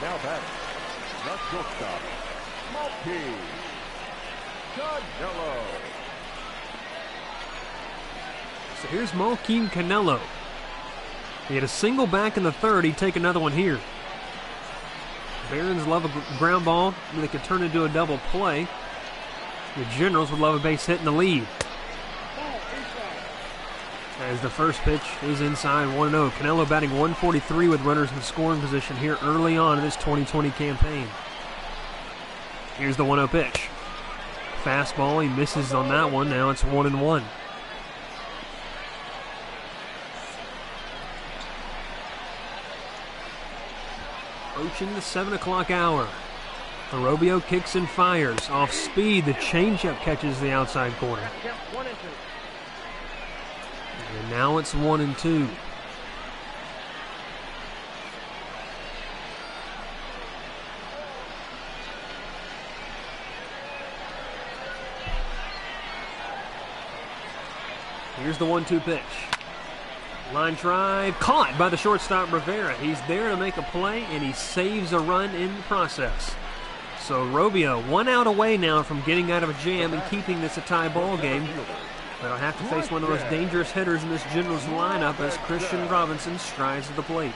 Now back, the shortstop, Malky Canelo. So here's Malkeem Canelo. He had a single back in the 3rd. He'd take another one here. Barons love a ground ball that could turn into a double play. The Generals would love a base hit in the lead. As the first pitch is inside 1-0. Canelo batting 143 with runners in scoring position here early on in this 2020 campaign. Here's the 1-0 pitch. Fastball, he misses on that one. Now it's 1-1. Approaching the 7 o'clock hour. Arobio kicks and fires. Off speed, the changeup catches the outside corner. And now it's 1-2. Here's the 1-2 pitch. Line drive, caught by the shortstop Rivera. He's there to make a play, and he saves a run in the process. So Robio 1 out away now from getting out of a jam and keeping this a tie ball game. But I'll have to face one of the most dangerous hitters in this Generals lineup as Christian Robinson strides to the plate.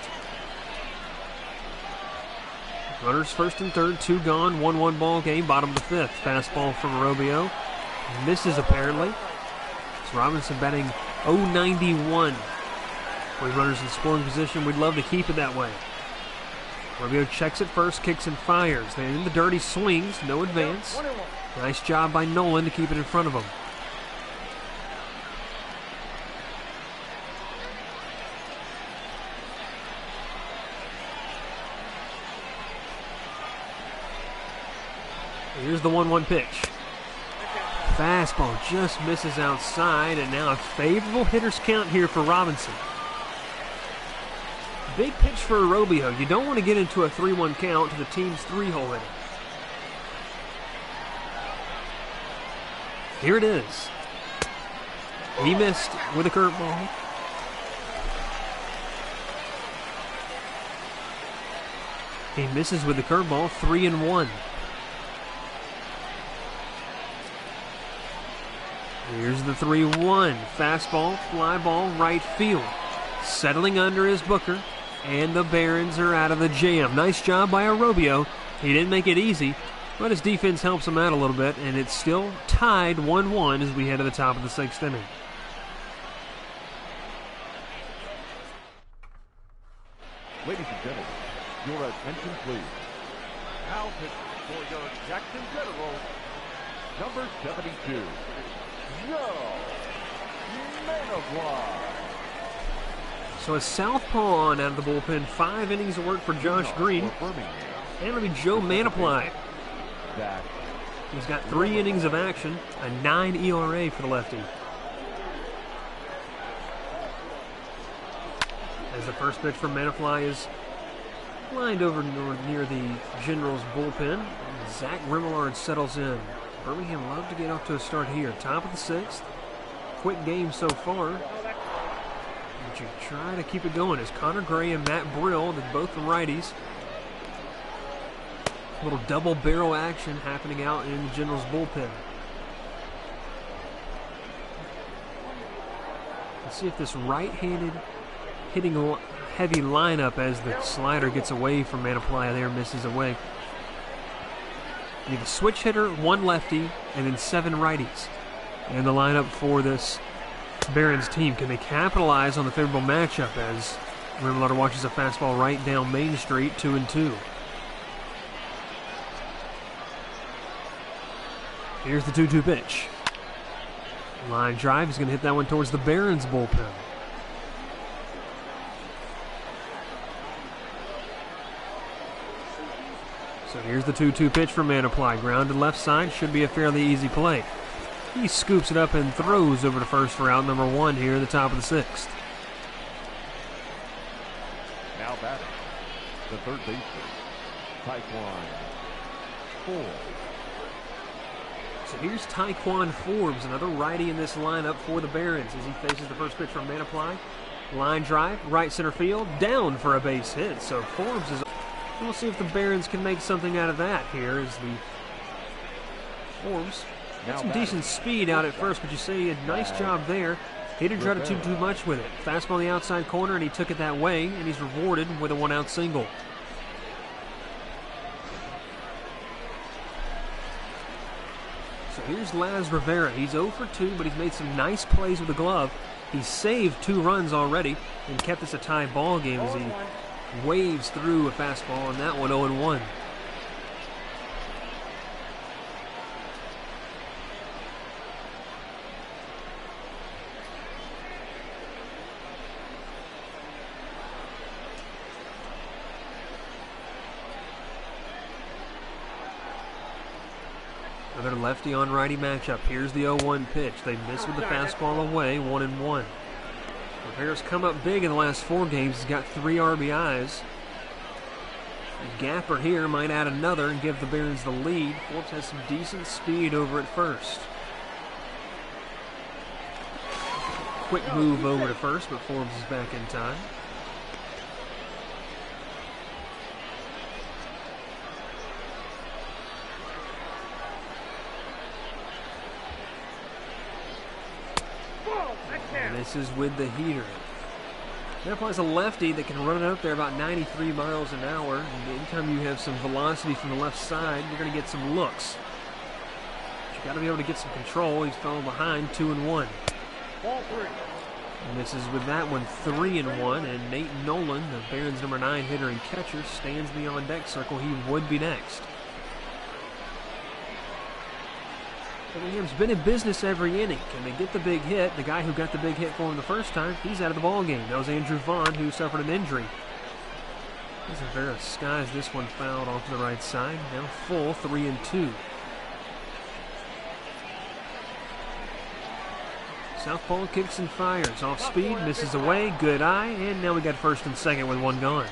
Runners first and third, 2 gone, 1-1 ball game, bottom of the 5th. Fastball from Robio. Misses apparently. It's Robinson batting .091. With runners in scoring position, we'd love to keep it that way. Robio checks it first, kicks and fires. They're in the dirty swings, no advance. Nice job by Nolan to keep it in front of him. Here's the 1-1 pitch. Fastball just misses outside, and now a favorable hitter's count here for Robinson. Big pitch for Robio. You don't want to get into a 3-1 count to the team's 3-hole hitter. Here it is. He missed with a curveball. He misses with the curveball, 3-1. Here's the 3-1. Fastball, fly ball, right field. Settling under is Booker, and the Barons are out of the jam. Nice job by Robio. He didn't make it easy, but his defense helps him out a little bit, and it's still tied 1-1 as we head to the top of the 6th inning. Ladies and gentlemen, your attention please. Now pitching for your Jackson Generals, number 72, Joe Manafly. So a southpaw on out of the bullpen. 5 innings of work for Josh Green. And it'll be Joe Manafly. He's got 3 innings of action, a 9 ERA for the lefty. As the first pitch from Manafly is lined over near the Generals bullpen. Zach Remillard settles in. Birmingham love to get off to a start here. Top of the 6th. Quick game so far. But you try to keep it going as Connor Gray and Matt Brill, they're both righties. A little double barrel action happening out in the Generals bullpen. Let's see if this right-handed hitting heavy lineup as the slider gets away from Manafly there, misses away. You have a switch hitter, 1 lefty, and then 7 righties. And the lineup for this Barons team. Can they capitalize on the favorable matchup as Remillard watches a fastball right down Main Street, 2-2. Here's the 2-2 pitch. Line drive, he's going to hit that one towards the Barons bullpen. So here's the 2-2 pitch from Manafly. Grounded left side, should be a fairly easy play. He scoops it up and throws over to first for out number 1 here at the top of the 6th. Now batting, the third baseman, Taekwon Forbes. So here's Taekwon Forbes, another righty in this lineup for the Barons as he faces the first pitch from Manafly. Line drive, right center field, down for a base hit. So Forbes is... We'll see if the Barons can make something out of that here as the Forbes got some decent speed out at first, but you see a nice job there. He didn't try to do too much with it. Fastball on the outside corner, and he took it that way, and he's rewarded with a 1-out single. So here's Laz Rivera. He's 0 for 2, but he's made some nice plays with the glove. He's saved 2 runs already and kept this a tie ball game as he waves through a fastball on that one, 0-1. Another lefty on righty matchup. Here's the 0-1 pitch. They miss with the fastball away, 1-1. Rivera's come up big in the last 4 games. He's got 3 RBIs. Gapper here might add another and give the Barons the lead. Forbes has some decent speed over at first. Quick move over to first, but Forbes is back in time. And this is with the heater. Manaply is a lefty that can run it up there about 93 miles an hour. And anytime you have some velocity from the left side, you're going to get some looks. But you got to be able to get some control. He's falling behind 2-1. Ball 3. And this is with that one 3-1. And Nate Nolan, the Barons' number 9 hitter and catcher, stands in the on-deck circle. He would be next. Birmingham's been in business every inning. Can they get the big hit? The guy who got the big hit for him the first time, he's out of the ball game. That was Andrew Vaughn, who suffered an injury. Rivera skies this one fouled off to the right side. Now full 3-2. Southpaw kicks and fires. Off speed, misses away. Good eye. And now we got first and second with one gone.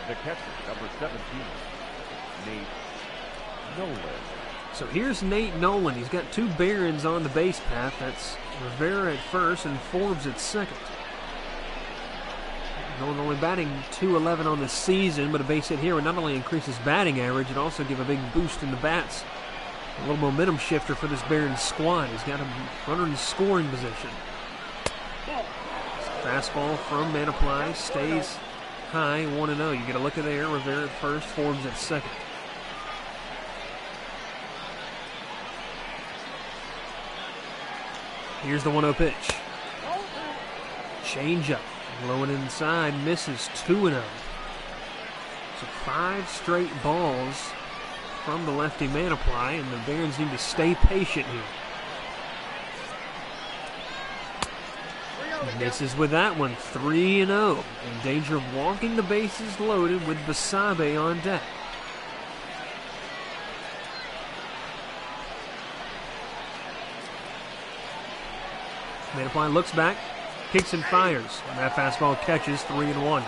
The catcher, number 17, Nate Nolan. So here's Nate Nolan. He's got two Barons on the base path. That's Rivera at first and Forbes at second. Nolan only batting .211 on the season, but a base hit here would not only increase his batting average, it also give a big boost in the bats. A little momentum shifter for this Barons squad. He's got a runner in scoring position. Fastball from Manaply stays high, 1-0. You get a look at there. Rivera at first, Forbes at second. Here's the 1-0 pitch. Change up. Low and inside. Misses 2-0. So 5 straight balls from the lefty Manaply, and the Barons need to stay patient here. Misses with that one. 3-0. In danger of walking the bases loaded with Basabe on deck. Manaply looks back, kicks and fires. And that fastball catches 3-1.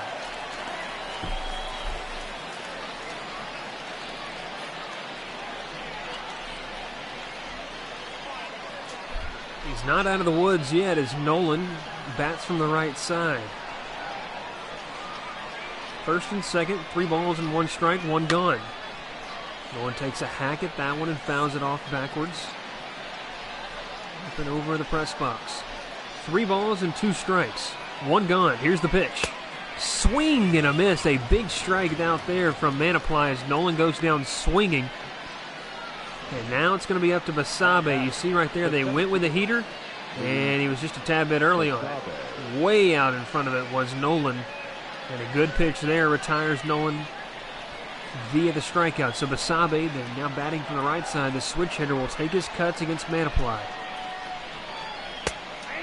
He's not out of the woods yet as Nolan bats from the right side. First and second, 3 balls and 1 strike, 1 gone. Nolan takes a hack at that one and fouls it off backwards. Up and over the press box. 3 balls and 2 strikes. 1 gone. Here's the pitch. Swing and a miss. A big strike out there from Manaply as Nolan goes down swinging. And now it's going to be up to Basabe. You see right there they went with the heater, and he was just a tad bit early on it. Way out in front of it was Nolan. And a good pitch there retires Nolan via the strikeout. So Basabe, they're now batting from the right side. The switch hitter will take his cuts against Manaply.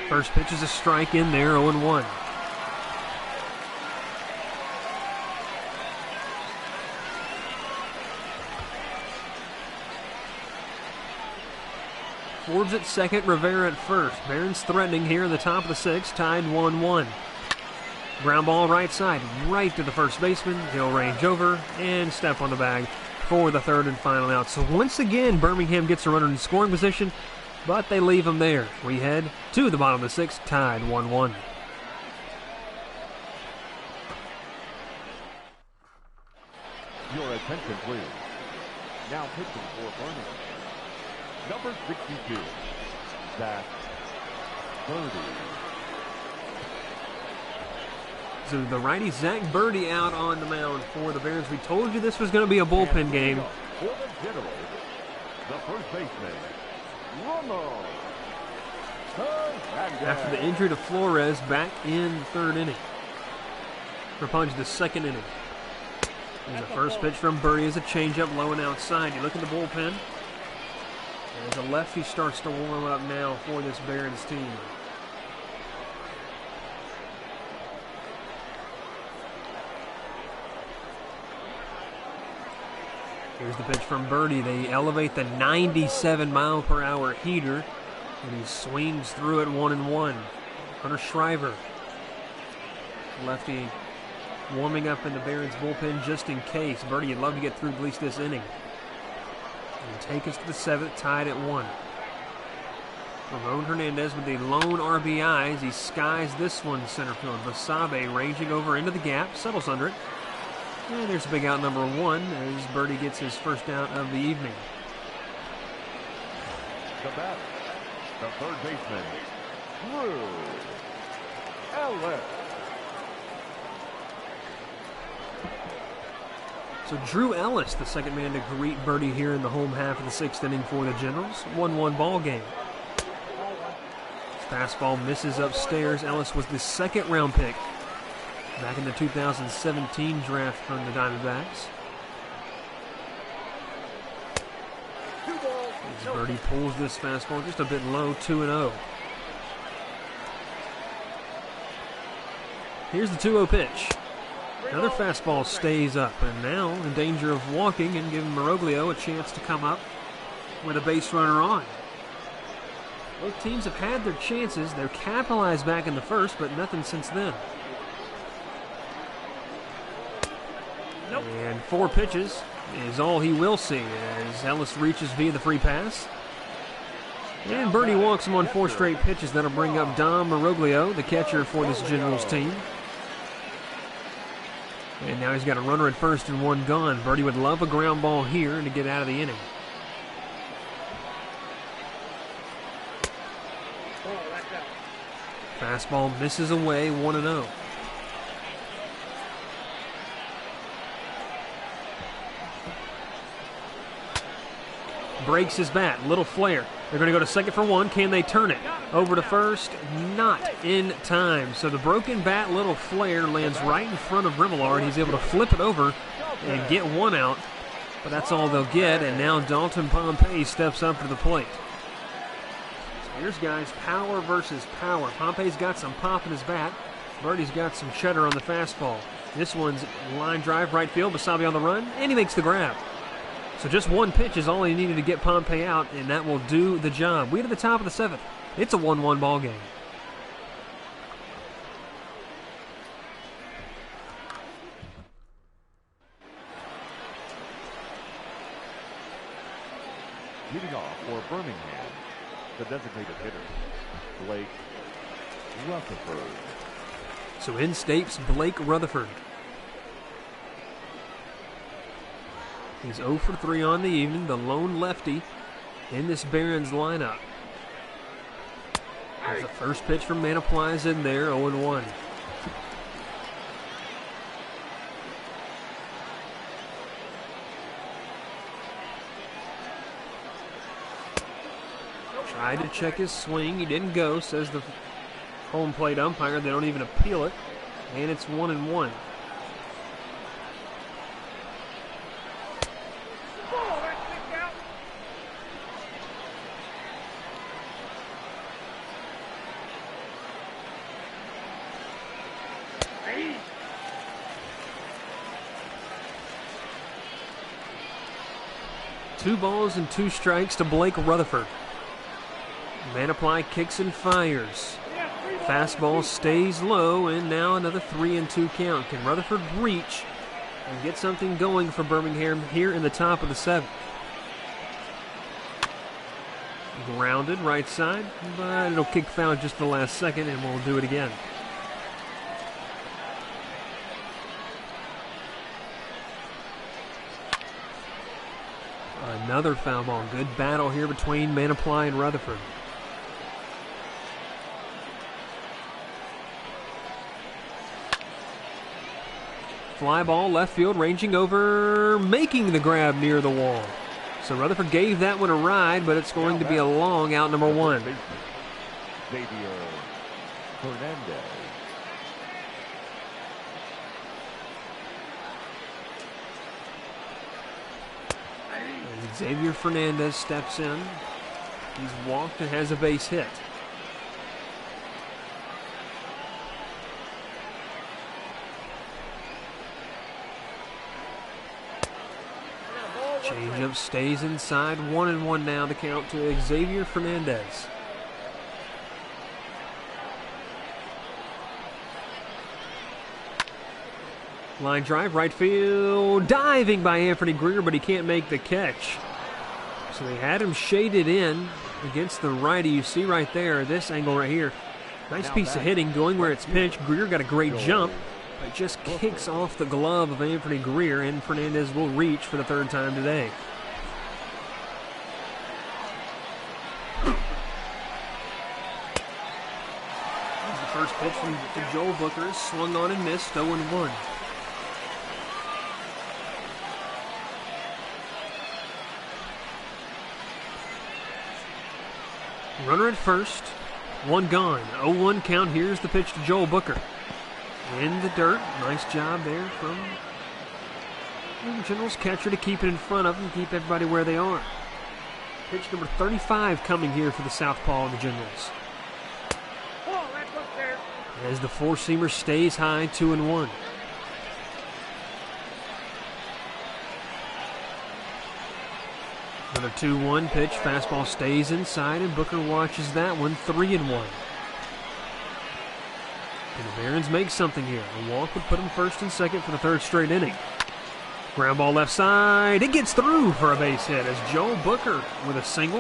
First pitch is a strike in there, 0-1. Forbes at second, Rivera at first. Barons threatening here in the top of the 6th, tied 1-1. Ground ball right side, right to the first baseman. He'll range over and step on the bag for the 3rd and final out. So once again, Birmingham gets a runner in scoring position, but they leave him there. We head to the bottom of the 6th, tied 1-1. Your attention, please. Now pitching for Birmingham, number 62, Zach Birdie. So the righty Zach Birdie out on the mound for the Barons. We told you this was going to be a bullpen game. For the Generals, the first baseman, Romo Hernandez. After the injury to Flores, back in the 3rd inning. Rapunch the 2nd inning. And the first pitch from Birdie is a changeup low and outside. You look at the bullpen. As a lefty starts to warm up now for this Barons team. Here's the pitch from Birdie. They elevate the 97-mile-per-hour heater, and he swings through it 1-1. Hunter Shriver, lefty, warming up in the Barons bullpen just in case. Birdie, you'd love to get through at least this inning. And take us to the 7th, tied at 1. Ramon Hernandez with the lone RBI as he skies this one center field. Basabe ranging over into the gap, settles under it. And there's a big out number 1 as Birdie gets his first out of the evening. The bat, The third baseman, Drew Ellis. So Drew Ellis, the second man to greet Birdie here in the home half of the sixth inning for the Generals. 1-1 ball game. Fastball misses upstairs. Ellis was the second round pick back in the 2017 draft from the Diamondbacks. As Birdie pulls this fastball just a bit low, 2-0. Here's the 2-0 pitch. Another fastball stays up, and now in danger of walking and giving Moroglio a chance to come up with a base runner on. Both teams have had their chances. They're capitalized back in the first, but nothing since then. Nope. And 4 pitches is all he will see as Ellis reaches via the free pass. And Birdie walks him on 4 straight pitches. That'll bring up Dom Moroglio, the catcher for this Generals team. And now he's got a runner at first and 1 gone. Birdie would love a ground ball here to get out of the inning. Fastball misses away, 1-0. Breaks his bat, little flare. They're going to go to second for 1. Can they turn it? Over to first, not in time. So the broken bat, little flare, lands right in front of Remillard. He's able to flip it over and get 1 out. But that's all they'll get, and now Dalton Pompey steps up to the plate. So here's, guys, power versus power. Pompey's got some pop in his bat. Birdie's got some cheddar on the fastball. This one's line drive, right field. Basabe on the run, and he makes the grab. So just 1 pitch is all he needed to get Pompey out, and that will do the job. We to the top of the 7th. It's a 1-1 ball game. Leading off for Birmingham, the designated hitter, Blake Rutherford. So in steps Blake Rutherford. He's 0 for 3 on the evening, the lone lefty in this Barons lineup. There's the first pitch from Manoplies in there, 0-1. Tried to check his swing, he didn't go, says the home plate umpire. They don't even appeal it, and it's 1-1. Two balls and 2 strikes to Blake Rutherford. Manoplies kicks and fires. Fastball stays low, and now another 3-2 count. Can Rutherford reach and get something going for Birmingham here in the top of the 7th? Grounded right side, but it'll kick foul just the last second, and we'll do it again. Another foul ball. Good battle here between Manoplies and Rutherford. Fly ball, left field, ranging over, making the grab near the wall. So Rutherford gave that one a ride, but it's going to be a long out, number 1. Xavier Fernandez. And Xavier Fernandez steps in. He's walked and has a base hit. Changeup stays inside. 1-1 now to count to Xavier Fernandez. Line drive, right field, diving by Anthony Greer, but he can't make the catch. So they had him shaded in against the righty. You see right there, this angle right here. Nice piece of hitting going where it's pitched. Greer got a great jump, but just kicks off the glove of Anthony Greer, and Fernandez will reach for the 3rd time today. Pitch from to Joel Booker is swung on and missed, 0-1. Runner at first, one gone. 0-1 count. Here's the pitch to Joel Booker. In the dirt. Nice job there from the Generals catcher to keep it in front of him, keep everybody where they are. Pitch number 35 coming here for the southpaw of the Generals. Oh, that's up there. As the four-seamer stays high, 2-1. Another 2-1 pitch. Fastball stays inside, and Booker watches that one. 3-1. And the Barons make something here. A walk would put them first and second for the third straight inning. Ground ball left side. It gets through for a base hit as Joel Booker with a single.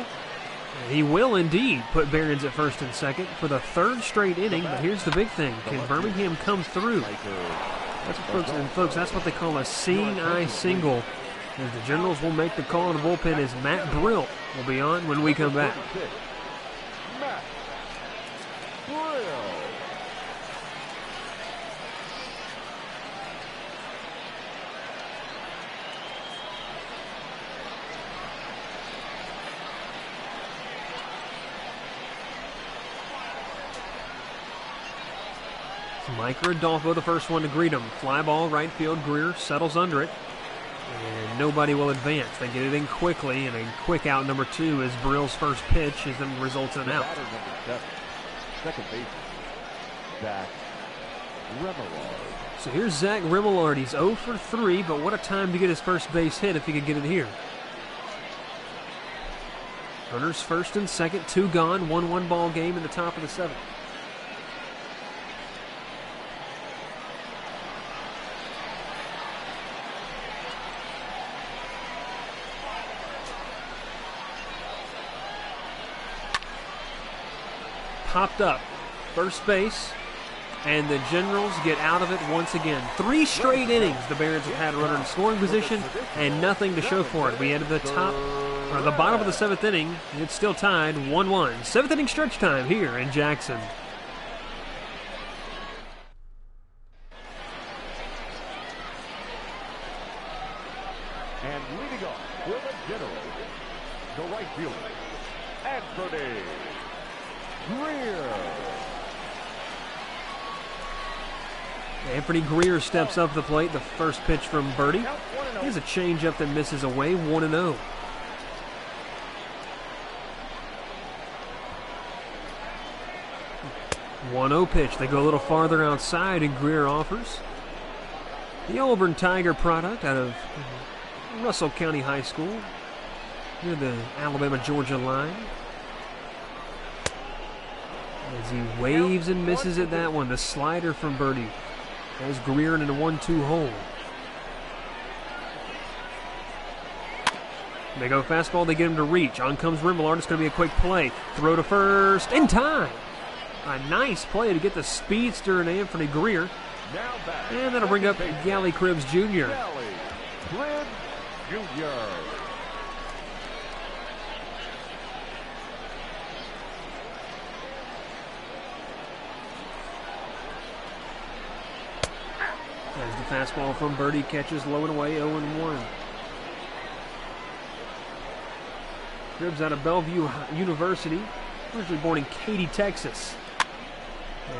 And he will indeed put Barons at first and second for the third straight inning. But here's the big thing. Can Birmingham come through? That's what folks, that's what they call a seeing eye single. As the Generals will make the call in the bullpen as Matt Brill will be on when we come back. Matt Brill. Mike Rodolfo, the first one to greet him. Fly ball, right field. Greer settles under it. And nobody will advance. They get it in quickly, and a quick out number 2 is Brill's first pitch, and then results in an out. Batter number 7, second baseman, Zach Remillard. So here's Zach Remillard. He's 0 for 3, but what a time to get his first base hit if he could get it here. Runners first and second, 2 gone, 1-1 ball game in the top of the 7th. Popped up, first base, and the Generals get out of it once again. 3 straight innings the Barons have had a runner in scoring position and nothing to show for it. We ended the bottom of the 7th inning. It's still tied 1-1. 7th inning stretch time here in Jackson. And leading off for the Generals, the right fielder, Anthony Greer. Anthony Greer steps up the plate. The first pitch from Birdie. He has a changeup that misses away, 1-0. One-0 pitch. They go a little farther outside, and Greer offers. The Auburn Tiger product out of Russell County High School near the Alabama-Georgia line. As he waves and misses at that one. The slider from Birdie. As Greer in a 1-2 hole. They go fastball, they get him to reach. On comes Remillard. It's going to be a quick play. Throw to first in time. A nice play to get the speedster and Anthony Greer. And that'll bring up Gally Cribbs Jr. Gally Cribbs Jr. As the fastball from Birdie catches low and away, 0-1. Cribbs out of Bellevue University, originally born in Katy, Texas.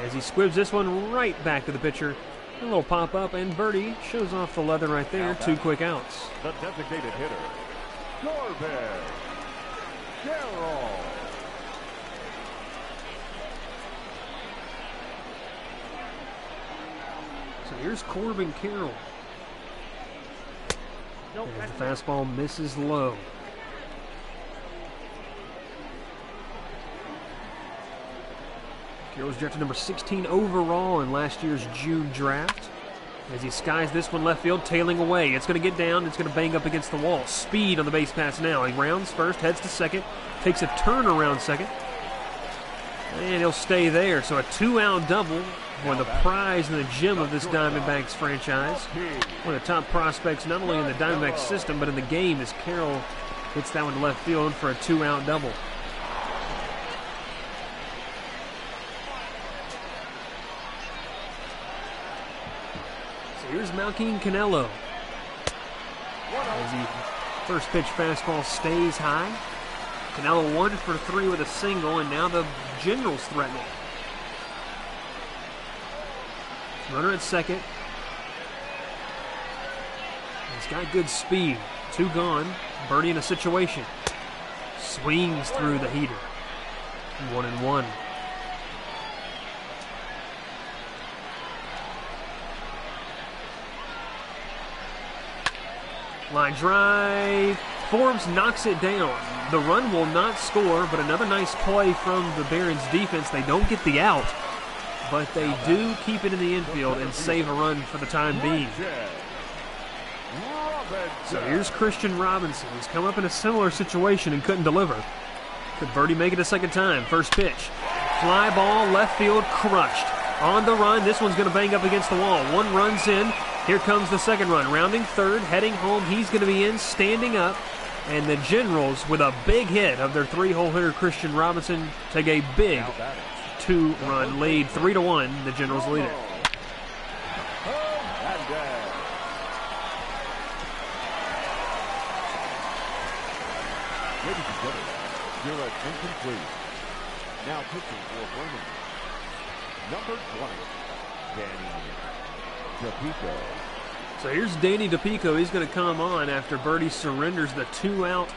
As he squibs this one right back to the pitcher. A little pop-up, and Birdie shows off the leather right there. 2 quick outs. The designated hitter, Corbin Carroll. So here's Corbin Carroll. As the fastball misses low. Carroll's drafted number 16 overall in last year's June draft. As he skies this one left field, tailing away. It's going to get down. It's going to bang up against the wall. Speed on the base pass now. He rounds first, heads to second, takes a turn around second. And he'll stay there. So a 2-out double for the prize and the gem of this Diamondbacks franchise. One of the top prospects not only in the Diamondbacks system, but in the game as Carroll hits that one to left field for a 2-out double. is Malquin Canelo. As the first pitch fastball stays high. Canelo 1 for 3 with a single, and now the Generals threatening. Runner at second. He's got good speed. 2 gone. Birdie in a situation. Swings through the heater. 1-1. Line drive. Forbes knocks it down. The run will not score, but another nice play from the Barons defense. They don't get the out, but they do keep it in the infield and save a run for the time being. So here's Christian Robinson. He's come up in a similar situation and couldn't deliver. Could Birdie make it a second time? First pitch. Fly ball, left field, crushed. On the run, this one's going to bang up against the wall. 1 run's in. Here comes the second run. Rounding third, heading home. He's going to be in, standing up. And the Generals, with a big hit of their 3-hole hitter, Christian Robinson, take a big 2-run lead. 3-1, the Generals lead it. Ladies and gentlemen, you're at incomplete. Now pitching for Birmingham, number 20, Danny DePico. So here's Danny DePico. He's going to come on after Birdie surrenders the 2-out,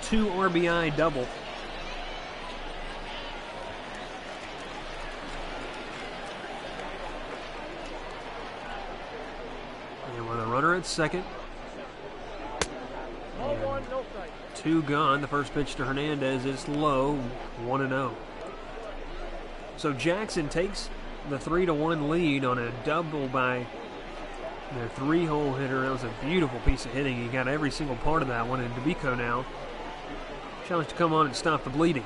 2 RBI double. And with a runner at second. No one, no strike. 2 gone. The first pitch to Hernandez is low, 1-0. So Jackson takes the 3-1 lead on a double by their 3-hole hitter. That was a beautiful piece of hitting. He got every single part of that one. And DePico now challenged to come on and stop the bleeding.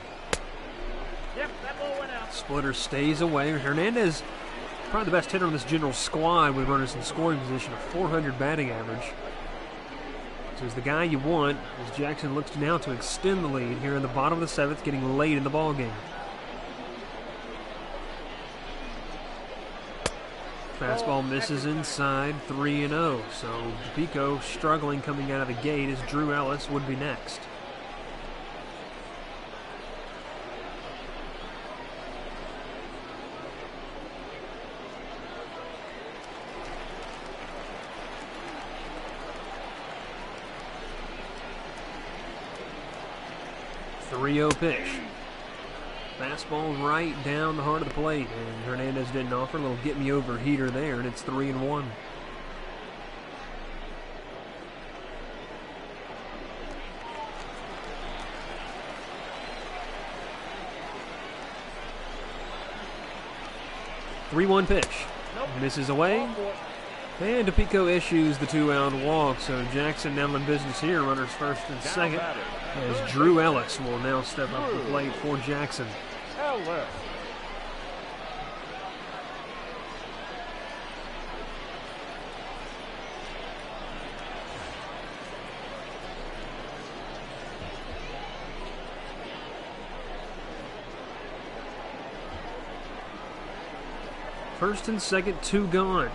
Yep, that ball went out. Splitter stays away. Hernandez, probably the best hitter on this General squad with runners in scoring position, a 400 batting average. So he's the guy you want as Jackson looks now to extend the lead here in the bottom of the 7th, getting late in the ball game. Fastball misses inside, 3-0. So DePico struggling coming out of the gate as Drew Ellis would be next. Pitch. Fastball right down the heart of the plate, and Hernandez didn't offer. A little get-me-over heater there, and it's 3-1. Three-one pitch. Misses away. And DePico issues the 2-out walk, so Jackson now in business here. Runners first and second, as Drew Ellis will now step up to the plate for Jackson. Ellis. First and second, 2 gone.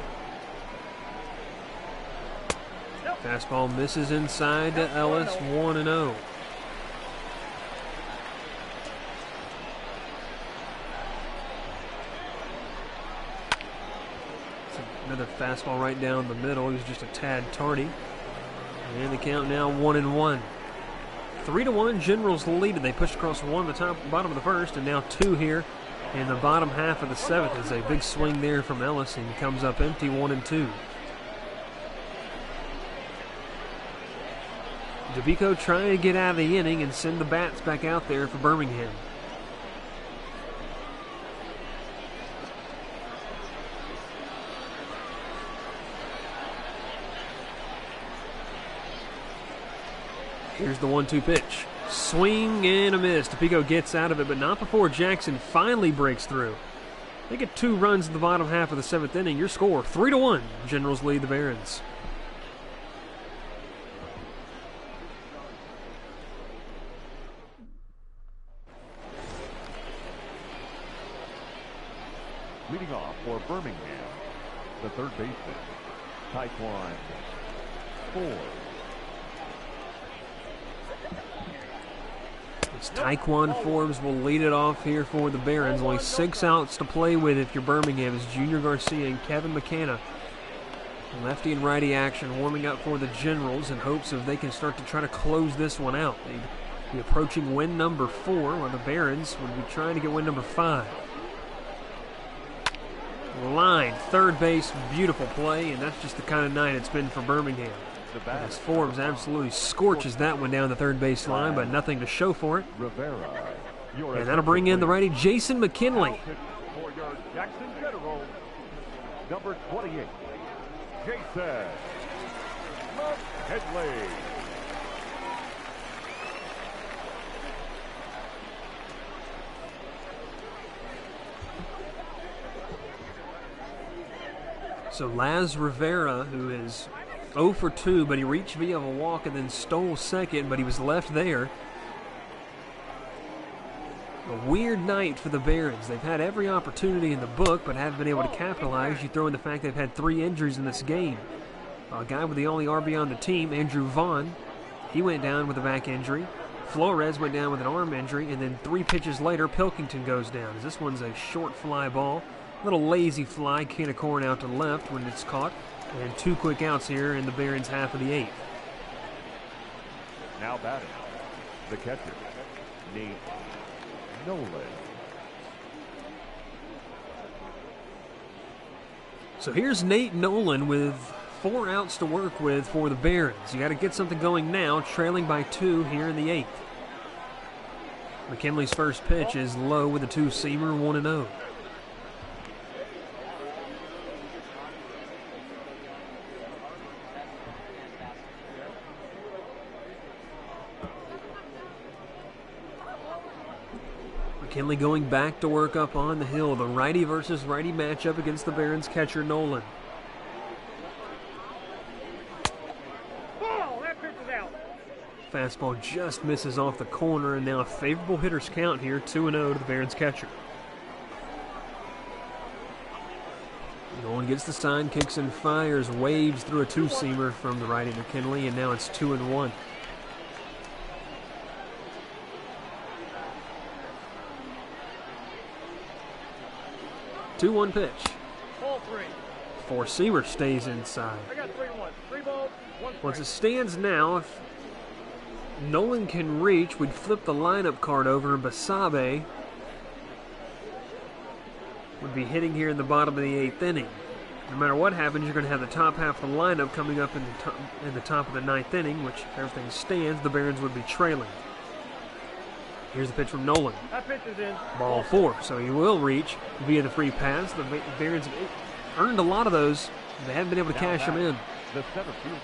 Fastball misses inside to Ellis, 1-0. Another fastball right down the middle. He was just a tad tardy. And the count now 1-1. 3-1, Generals lead. They pushed across 1 the bottom of the first, and now 2 here in the bottom half of the 7th. Is a big swing there from Ellis, and he comes up empty, 1-2. DePico trying to get out of the inning and send the bats back out there for Birmingham. Here's the 1-2 pitch. Swing and a miss. DePico gets out of it, but not before Jackson finally breaks through. They get 2 runs in the bottom half of the 7th inning. Your score, 3-1. Generals lead the Barons. Leading off for Birmingham, the third baseman, Taekwondo 4. It's Taekwondo Forbes will lead it off here for the Barons. Only 6 outs to play with if you're Birmingham. It's Junior Garcia and Kevin McKenna. Lefty and righty action warming up for the Generals in hopes of they can start to try to close this one out. They'd be approaching win number 4, while the Barons would be trying to get win number 5. Line, third base, beautiful play, and that's just the kind of night it's been for Birmingham. As Forbes absolutely scorches that one down the third base line, but nothing to show for it. And that'll bring in the righty Jason McKinley. For your Jackson Generals, number 28, Jason McKinley. So Laz Rivera, who is 0 for 2, but he reached via a walk and then stole second, but he was left there. A weird night for the Barons. They've had every opportunity in the book, but haven't been able to capitalize. You throw in the fact they've had 3 injuries in this game. A guy with the only RB on the team, Andrew Vaughn, he went down with a back injury. Flores went down with an arm injury, and then 3 pitches later, Pilkington goes down. This one's a short fly ball. Little lazy fly, can of corn out to the left when it's caught. And 2 quick outs here in the Barons' half of the 8th. Now batting, the catcher, Nate Nolan. So here's Nate Nolan with 4 outs to work with for the Barons. You got to get something going now, trailing by 2 here in the 8th. McKinley's first pitch is low with a 2-seamer, 1-0. McKinley going back to work up on the hill. The righty versus righty matchup against the Barons catcher Nolan. Ball, that pitch is out. Fastball just misses off the corner, and now a favorable hitter's count here, 2-0 to the Barons catcher. Nolan gets the sign, kicks and fires, waves through a 2-seamer from the righty McKinley, and now it's 2-1. 2-1 pitch. Ball 3. 4-seamer stays inside. I got 3-1. 3 balls, 1 strike. Once it stands now, if Nolan can reach, we'd flip the lineup card over, and Basabe would be hitting here in the bottom of the 8th inning. No matter what happens, you're going to have the top half of the lineup coming up in the top of the 9th inning, which, if everything stands, the Barons would be trailing. Here's the pitch from Nolan. That pitch is in. Ball 4, so he will reach via the free pass. The Barons have earned a lot of those. They haven't been able to cash them in. The center fielder,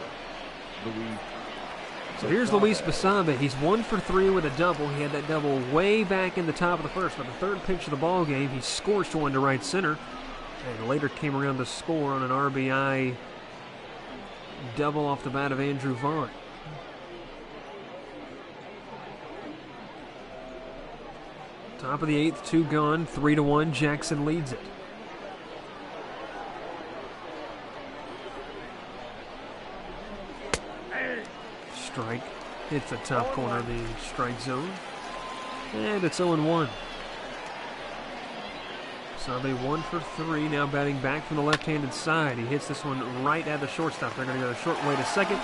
Luis. So here's Luis Basabe. He's 1 for 3 with a double. He had that double way back in the top of the first, but the third pitch of the ball game, he scorched one to right center, and later came around to score on an RBI double off the bat of Andrew Vaughn. Top of the 8th, 2 gone, 3-1. Jackson leads it. Strike hits the top corner of the strike zone. And it's 0-1. Sabe 1 for 3, now batting back from the left-handed side. He hits this one right at the shortstop. They're going to go the short way to second.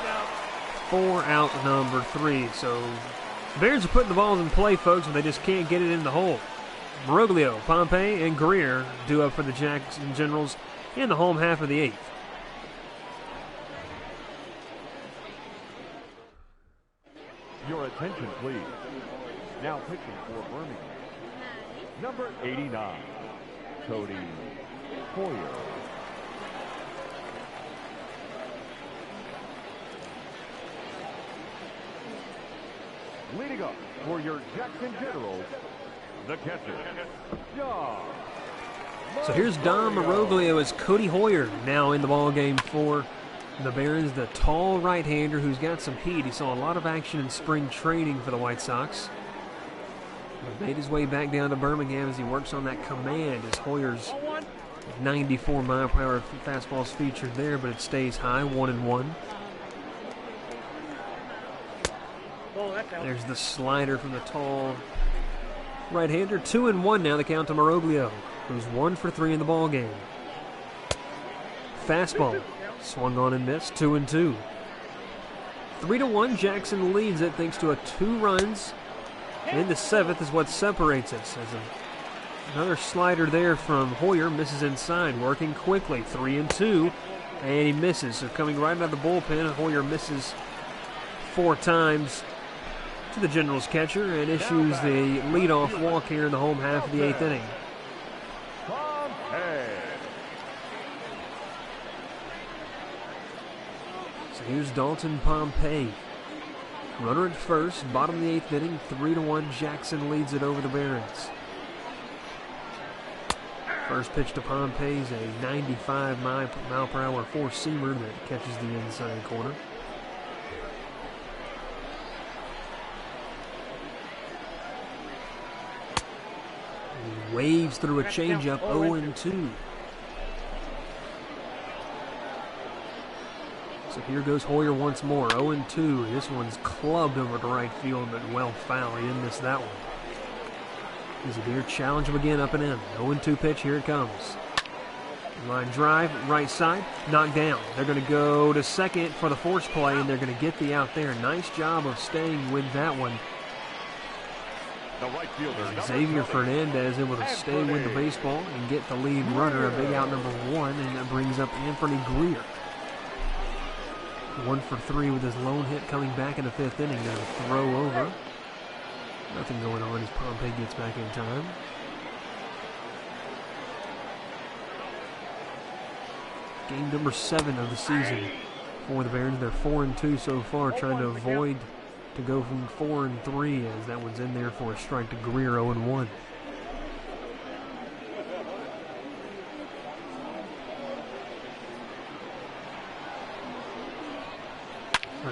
4 out number 3. So the Barons are putting the balls in play, folks, but they just can't get it in the hole. Moroglio, Pompey, and Greer due up for the Jackson Generals in the home half of the 8th. Your attention, please. Now pitching for Birmingham, number 89, Cody Hoyer. Leading up for your Jackson Generals, the catcher, John. So here's Dom Moroglio as Cody Hoyer now in the ballgame for the Barons, the tall right-hander who's got some heat. He saw a lot of action in spring training for the White Sox. He made his way back down to Birmingham as he works on that command as Hoyer's 94-mile-per-hour fastball's featured there, but it stays high, 1-1. Ball, that's out. There's the slider from the tall right-hander. 2-1 now, the count to Moroglio, who's 1 for 3 in the ball game. Fastball, swung on and missed, 2-2. 3-1, Jackson leads it thanks to 2 runs in the 7th is what separates us. Another slider there from Hoyer, misses inside, working quickly, 3-2, and he misses. So coming right out of the bullpen, Hoyer misses 4 times to the Generals catcher and issues the leadoff walk here in the home half of the 8th inning. So here's Dalton Pompey. Runner at first, bottom of the 8th inning, 3-1. Jackson leads it over the Barons. First pitch to Pompey's a 95-mile-per-hour four-seamer that catches the inside corner. He waves through a changeup, 0-2. So here goes Hoyer once more, 0-2. This one's clubbed over to right field, but well foul. He didn't miss that one. Deer challenge him again, up and in. 0-2 pitch, here it comes. Line drive, right side, knocked down. They're going to go to second for the force play, and they're going to get the out there. Nice job of staying with that one. The right fielder, Xavier Fernandez able to stay with the baseball and get the lead runner, a big out number 1, and that brings up Anthony Greer. 1 for 3 with his lone hit coming back in the 5th inning. Going to throw over. Nothing going on as Pompey gets back in time. Game number 7 of the season for the Barons. They're 4-2 so far, trying to avoid to go from 4-3 as that one's in there for a strike to Greer, 0-1.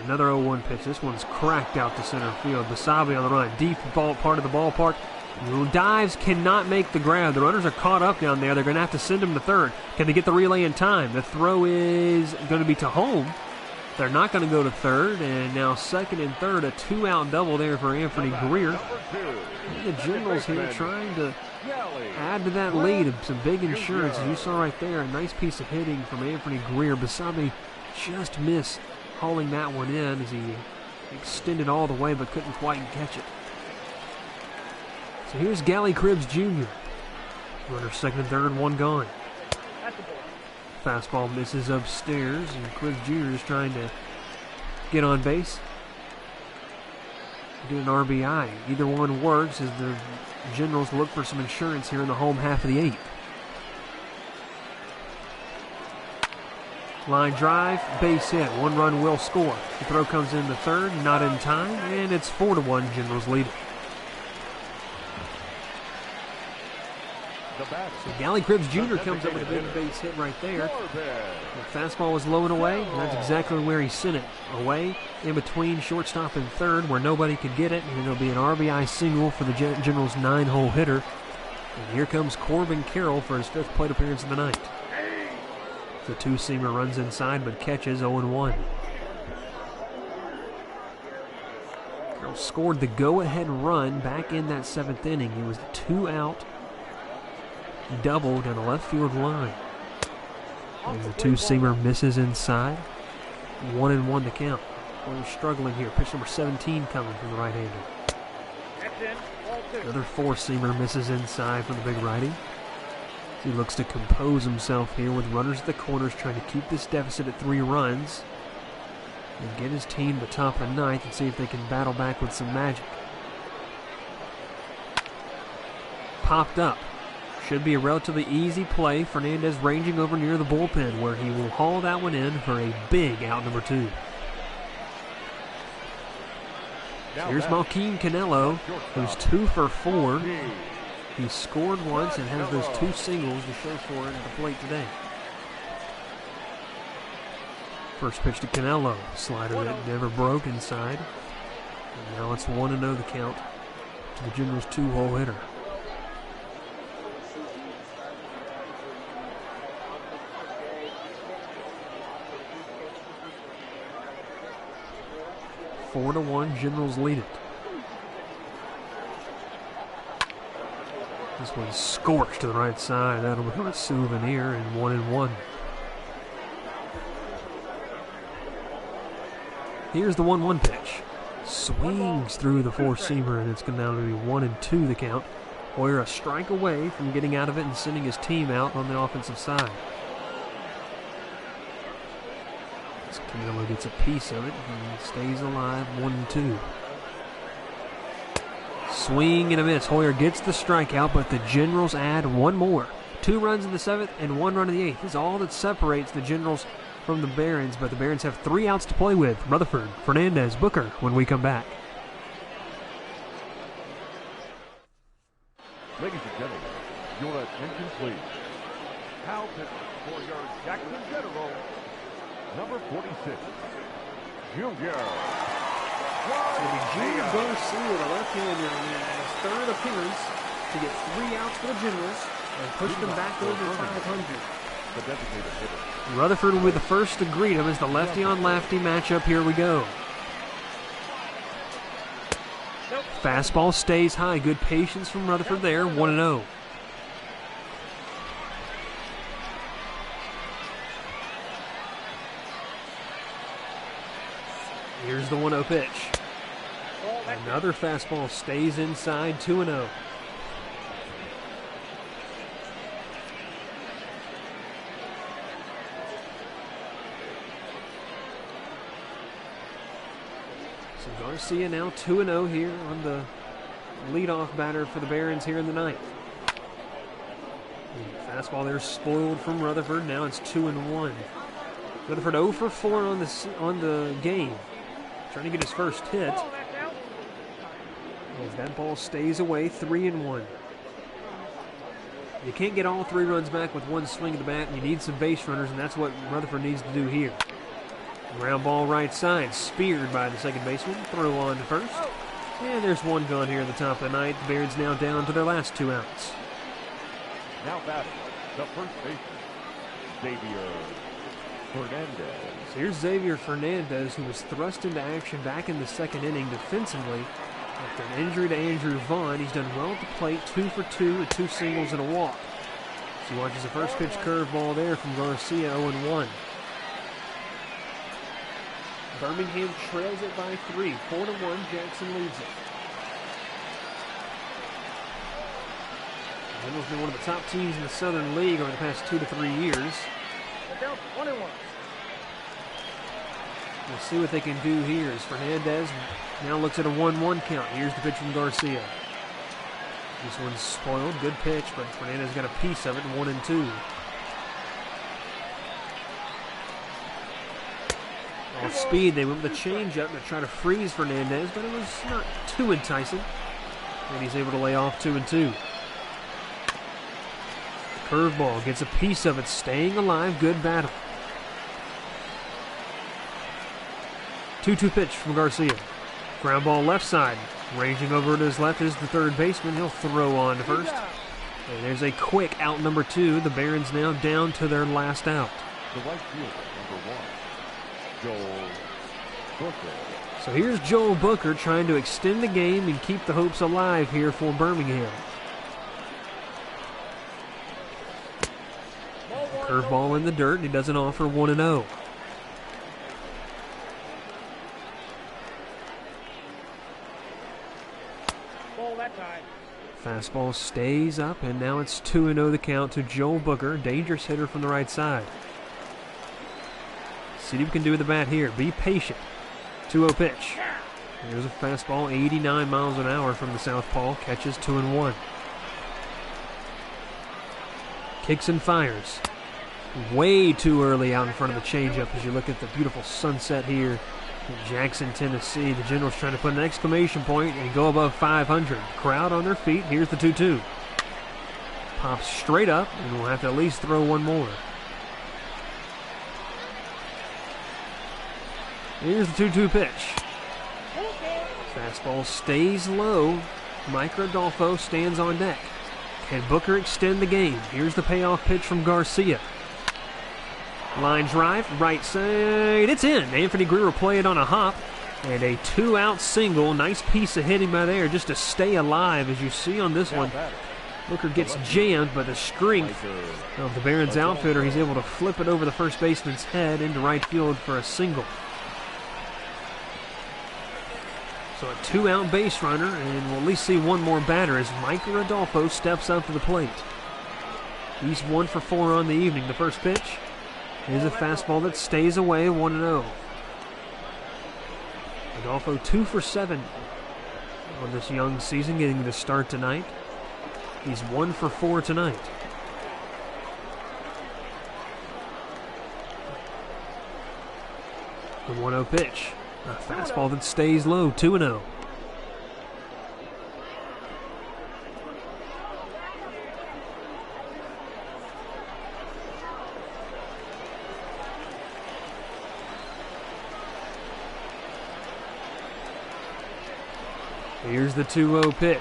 Another 0-1 pitch. This one's cracked out to center field. Basabe on the run. Deep part of the ballpark. Dives, cannot make the grab. The runners are caught up down there. They're going to have to send him to third. Can they get the relay in time? The throw is going to be to home. They're not going to go to third. And now second and third, a 2-out double there for Anthony Greer. And the Generals here trying to add to that lead. Some big insurance. As you saw right there, a nice piece of hitting from Anthony Greer. Basabe just missed hauling that one in as he extended all the way but couldn't quite catch it. So here's Gally Cribbs Jr. Runner second and third, 1 gone. Fastball misses upstairs, and Cribbs Jr. is trying to get on base. Do an RBI. Either one works as the Generals look for some insurance here in the home half of the 8th. Line drive, base hit. 1 run will score. The throw comes in the third, not in time, and it's 4-1. Generals lead it. So Gally Cribbs Jr. comes up with a big base hit right there. The fastball was low and away, and that's exactly where he sent it. Away, in between shortstop and third, where nobody could get it, and it'll be an RBI single for the Generals' 9-hole hitter. And here comes Corbin Carroll for his 5th plate appearance of the night. The 2-seamer runs inside but catches, 0-1. Carroll scored the go-ahead run back in that 7th inning. It was a 2-out double down the left field line. And the 2-seamer misses inside. 1-1 to count. We're struggling here. Pitch number 17 coming from the right-hander. Another 4-seamer misses inside from the big righty. He looks to compose himself here with runners at the corners, trying to keep this deficit at 3 runs and get his team to the top of the 9th and see if they can battle back with some magic. Popped up. Should be a relatively easy play. Fernandez ranging over near the bullpen where he will haul that one in for a big out number 2. Here's Malkeem Canelo, who's 2 for 4. He scored once and has those 2 singles to show for it at the plate today. First pitch to Canelo. Slider that never broke inside. And now it's 1-0 the count to the Generals' 2-hole hitter. 4-1, Generals lead it. This one's scorched to the right side. That'll become a souvenir, and 1-1. Here's the 1-1 pitch. Swings through the four-seamer, and it's going to be 1-2 the count. Hoyer a strike away from getting out of it and sending his team out on the offensive side. As Camilo gets a piece of it and stays alive, 1-2. Swing and a miss. Hoyer gets the strikeout, but the Generals add one more. 2 runs in the 7th and 1 run in the 8th is all that separates the Generals from the Barons, but the Barons have 3 outs to play with. Rutherford, Fernandez, Booker when we come back. Ladies and gentlemen, your attention please. Now pitching for your Jackson General, number 46, Junior. Junior Garcia, the left-hander, in his 3rd appearance to get 3 outs for the Generals and push them back over 500. The designated hitter. Rutherford will be the first to greet him as the lefty-on-lefty matchup. Here we go. Fastball stays high. Good patience from Rutherford there. 1-0. Here's the 1-0 pitch. Another fastball stays inside. 2-0. Garcia now 2-0 here on the leadoff batter for the Barons here in the 9th. Fastball there spoiled from Rutherford. Now it's 2-1. Rutherford 0 for 4 on the game, trying to get his first hit. As that ball stays away, 3-1. You can't get all 3 runs back with one swing of the bat, and you need some base runners, and that's what Rutherford needs to do here. Ground ball right side, speared by the second baseman. Throw on to first. And there's one gone here at the top of the 9th. The Barons now down to their last 2 outs. Now batting, the first baseman, Xavier Fernandez. So here's Xavier Fernandez, who was thrust into action back in the 2nd inning defensively. After an injury to Andrew Vaughn, he's done well at the plate, 2 for 2 with 2 singles and a walk. So he watches the first pitch curveball there from Garcia, 0-1. Birmingham trails it by 3. 4-1, Jackson leads it. The Generals have been one of the top teams in the Southern League over the past 2 to 3 years. They're down 1-1. We'll see what they can do here as Fernandez now looks at a 1-1 count. Here's the pitch from Garcia. This one's spoiled. Good pitch, but Fernandez got a piece of it, 1-2. Off speed, they went with the changeup to try to freeze Fernandez, but it was not too enticing. And he's able to lay off 2-2. Curveball gets a piece of it, staying alive. Good battle. 2-2 pitch from Garcia. Ground ball left side. Ranging over to his left is the third baseman. He'll throw on to first. And there's a quick out number 2. The Barons now down to their last out. The right fielder, number 1, Joel Booker. So here's Joel Booker trying to extend the game and keep the hopes alive here for Birmingham. Curveball in the dirt, and he doesn't offer 1-0. Ball that time. Fastball stays up, and now it's 2-0 the count to Joel Booker, dangerous hitter from the right side. See what we can do with the bat here. Be patient. 2-0 pitch. There's a fastball, 89 miles an hour from the southpaw. Catches 2-1. Kicks and fires. Way too early out in front of the changeup as you look at the beautiful sunset here in Jackson, Tennessee. The Generals trying to put an exclamation point and go above 500. Crowd on their feet. Here's the 2-2. Pops straight up, and we'll have to at least throw one more. Here's the 2-2 pitch. Fastball stays low. Mike Rodolfo stands on deck. Can Booker extend the game? Here's the payoff pitch from Garcia. Line drive, right side. It's in. Anthony Greer will play it on a hop. And a 2-out single. Nice piece of hitting by there just to stay alive, as you see on this one. Booker gets jammed, but the strength of the Barons outfielder, he's able to flip it over the first baseman's head into right field for a single. So a 2-out base runner, and we'll at least see one more batter as Mike Rodolfo steps up to the plate. He's 1 for 4 on the evening. The first pitch is a fastball that stays away, 1-0. Rodolfo 2 for 7 on this young season, getting the start tonight. He's 1 for 4 tonight. The 1-0 pitch. A fastball that stays low, 2-0. Here's the 2-0 pitch.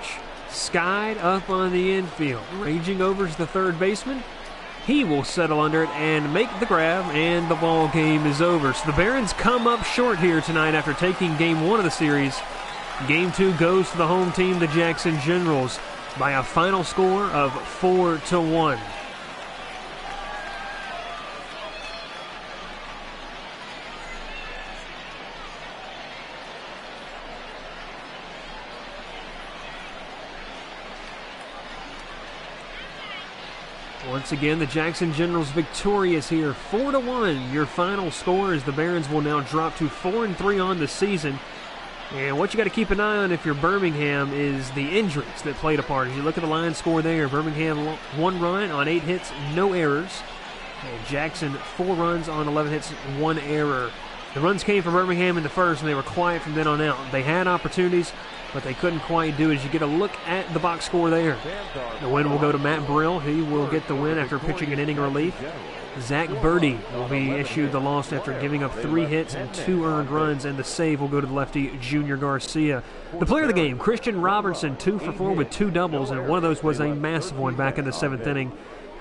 Skied up on the infield. Raging over to the third baseman. He will settle under it and make the grab, and the ball game is over. So the Barons come up short here tonight after taking Game 1 of the series. Game 2 goes to the home team, the Jackson Generals, by a final score of 4-1. Once again, the Jackson Generals victorious here, 4-1. Your final score is the Barons will now drop to 4-3 on the season. And what you got to keep an eye on if you're Birmingham is the injuries that played a part. As you look at the line score there, Birmingham 1 run on 8 hits, no errors. And Jackson 4 runs on 11 hits, 1 error. The runs came from Birmingham in the first, and they were quiet from then on out. They had opportunities, but they couldn't quite do it. As you get a look at the box score there, the win will go to Matt Brill. He will get the win after pitching an inning relief. Zach Birdie will be issued the loss after giving up 3 hits and 2 earned runs, and the save will go to the lefty Junior Garcia. The player of the game, Christian Robertson, 2 for 4 with 2 doubles, and one of those was a massive one back in the 7th inning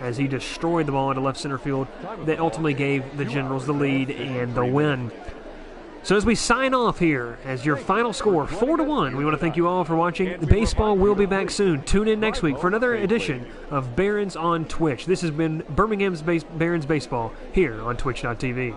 as he destroyed the ball into left center field that ultimately gave the Generals the lead and the win. So as we sign off here, as your final score, 4-1, we want to thank you all for watching. Baseball will be back soon. Tune in next week for another edition of Barons on Twitch. This has been Birmingham's Barons Baseball here on Twitch.tv.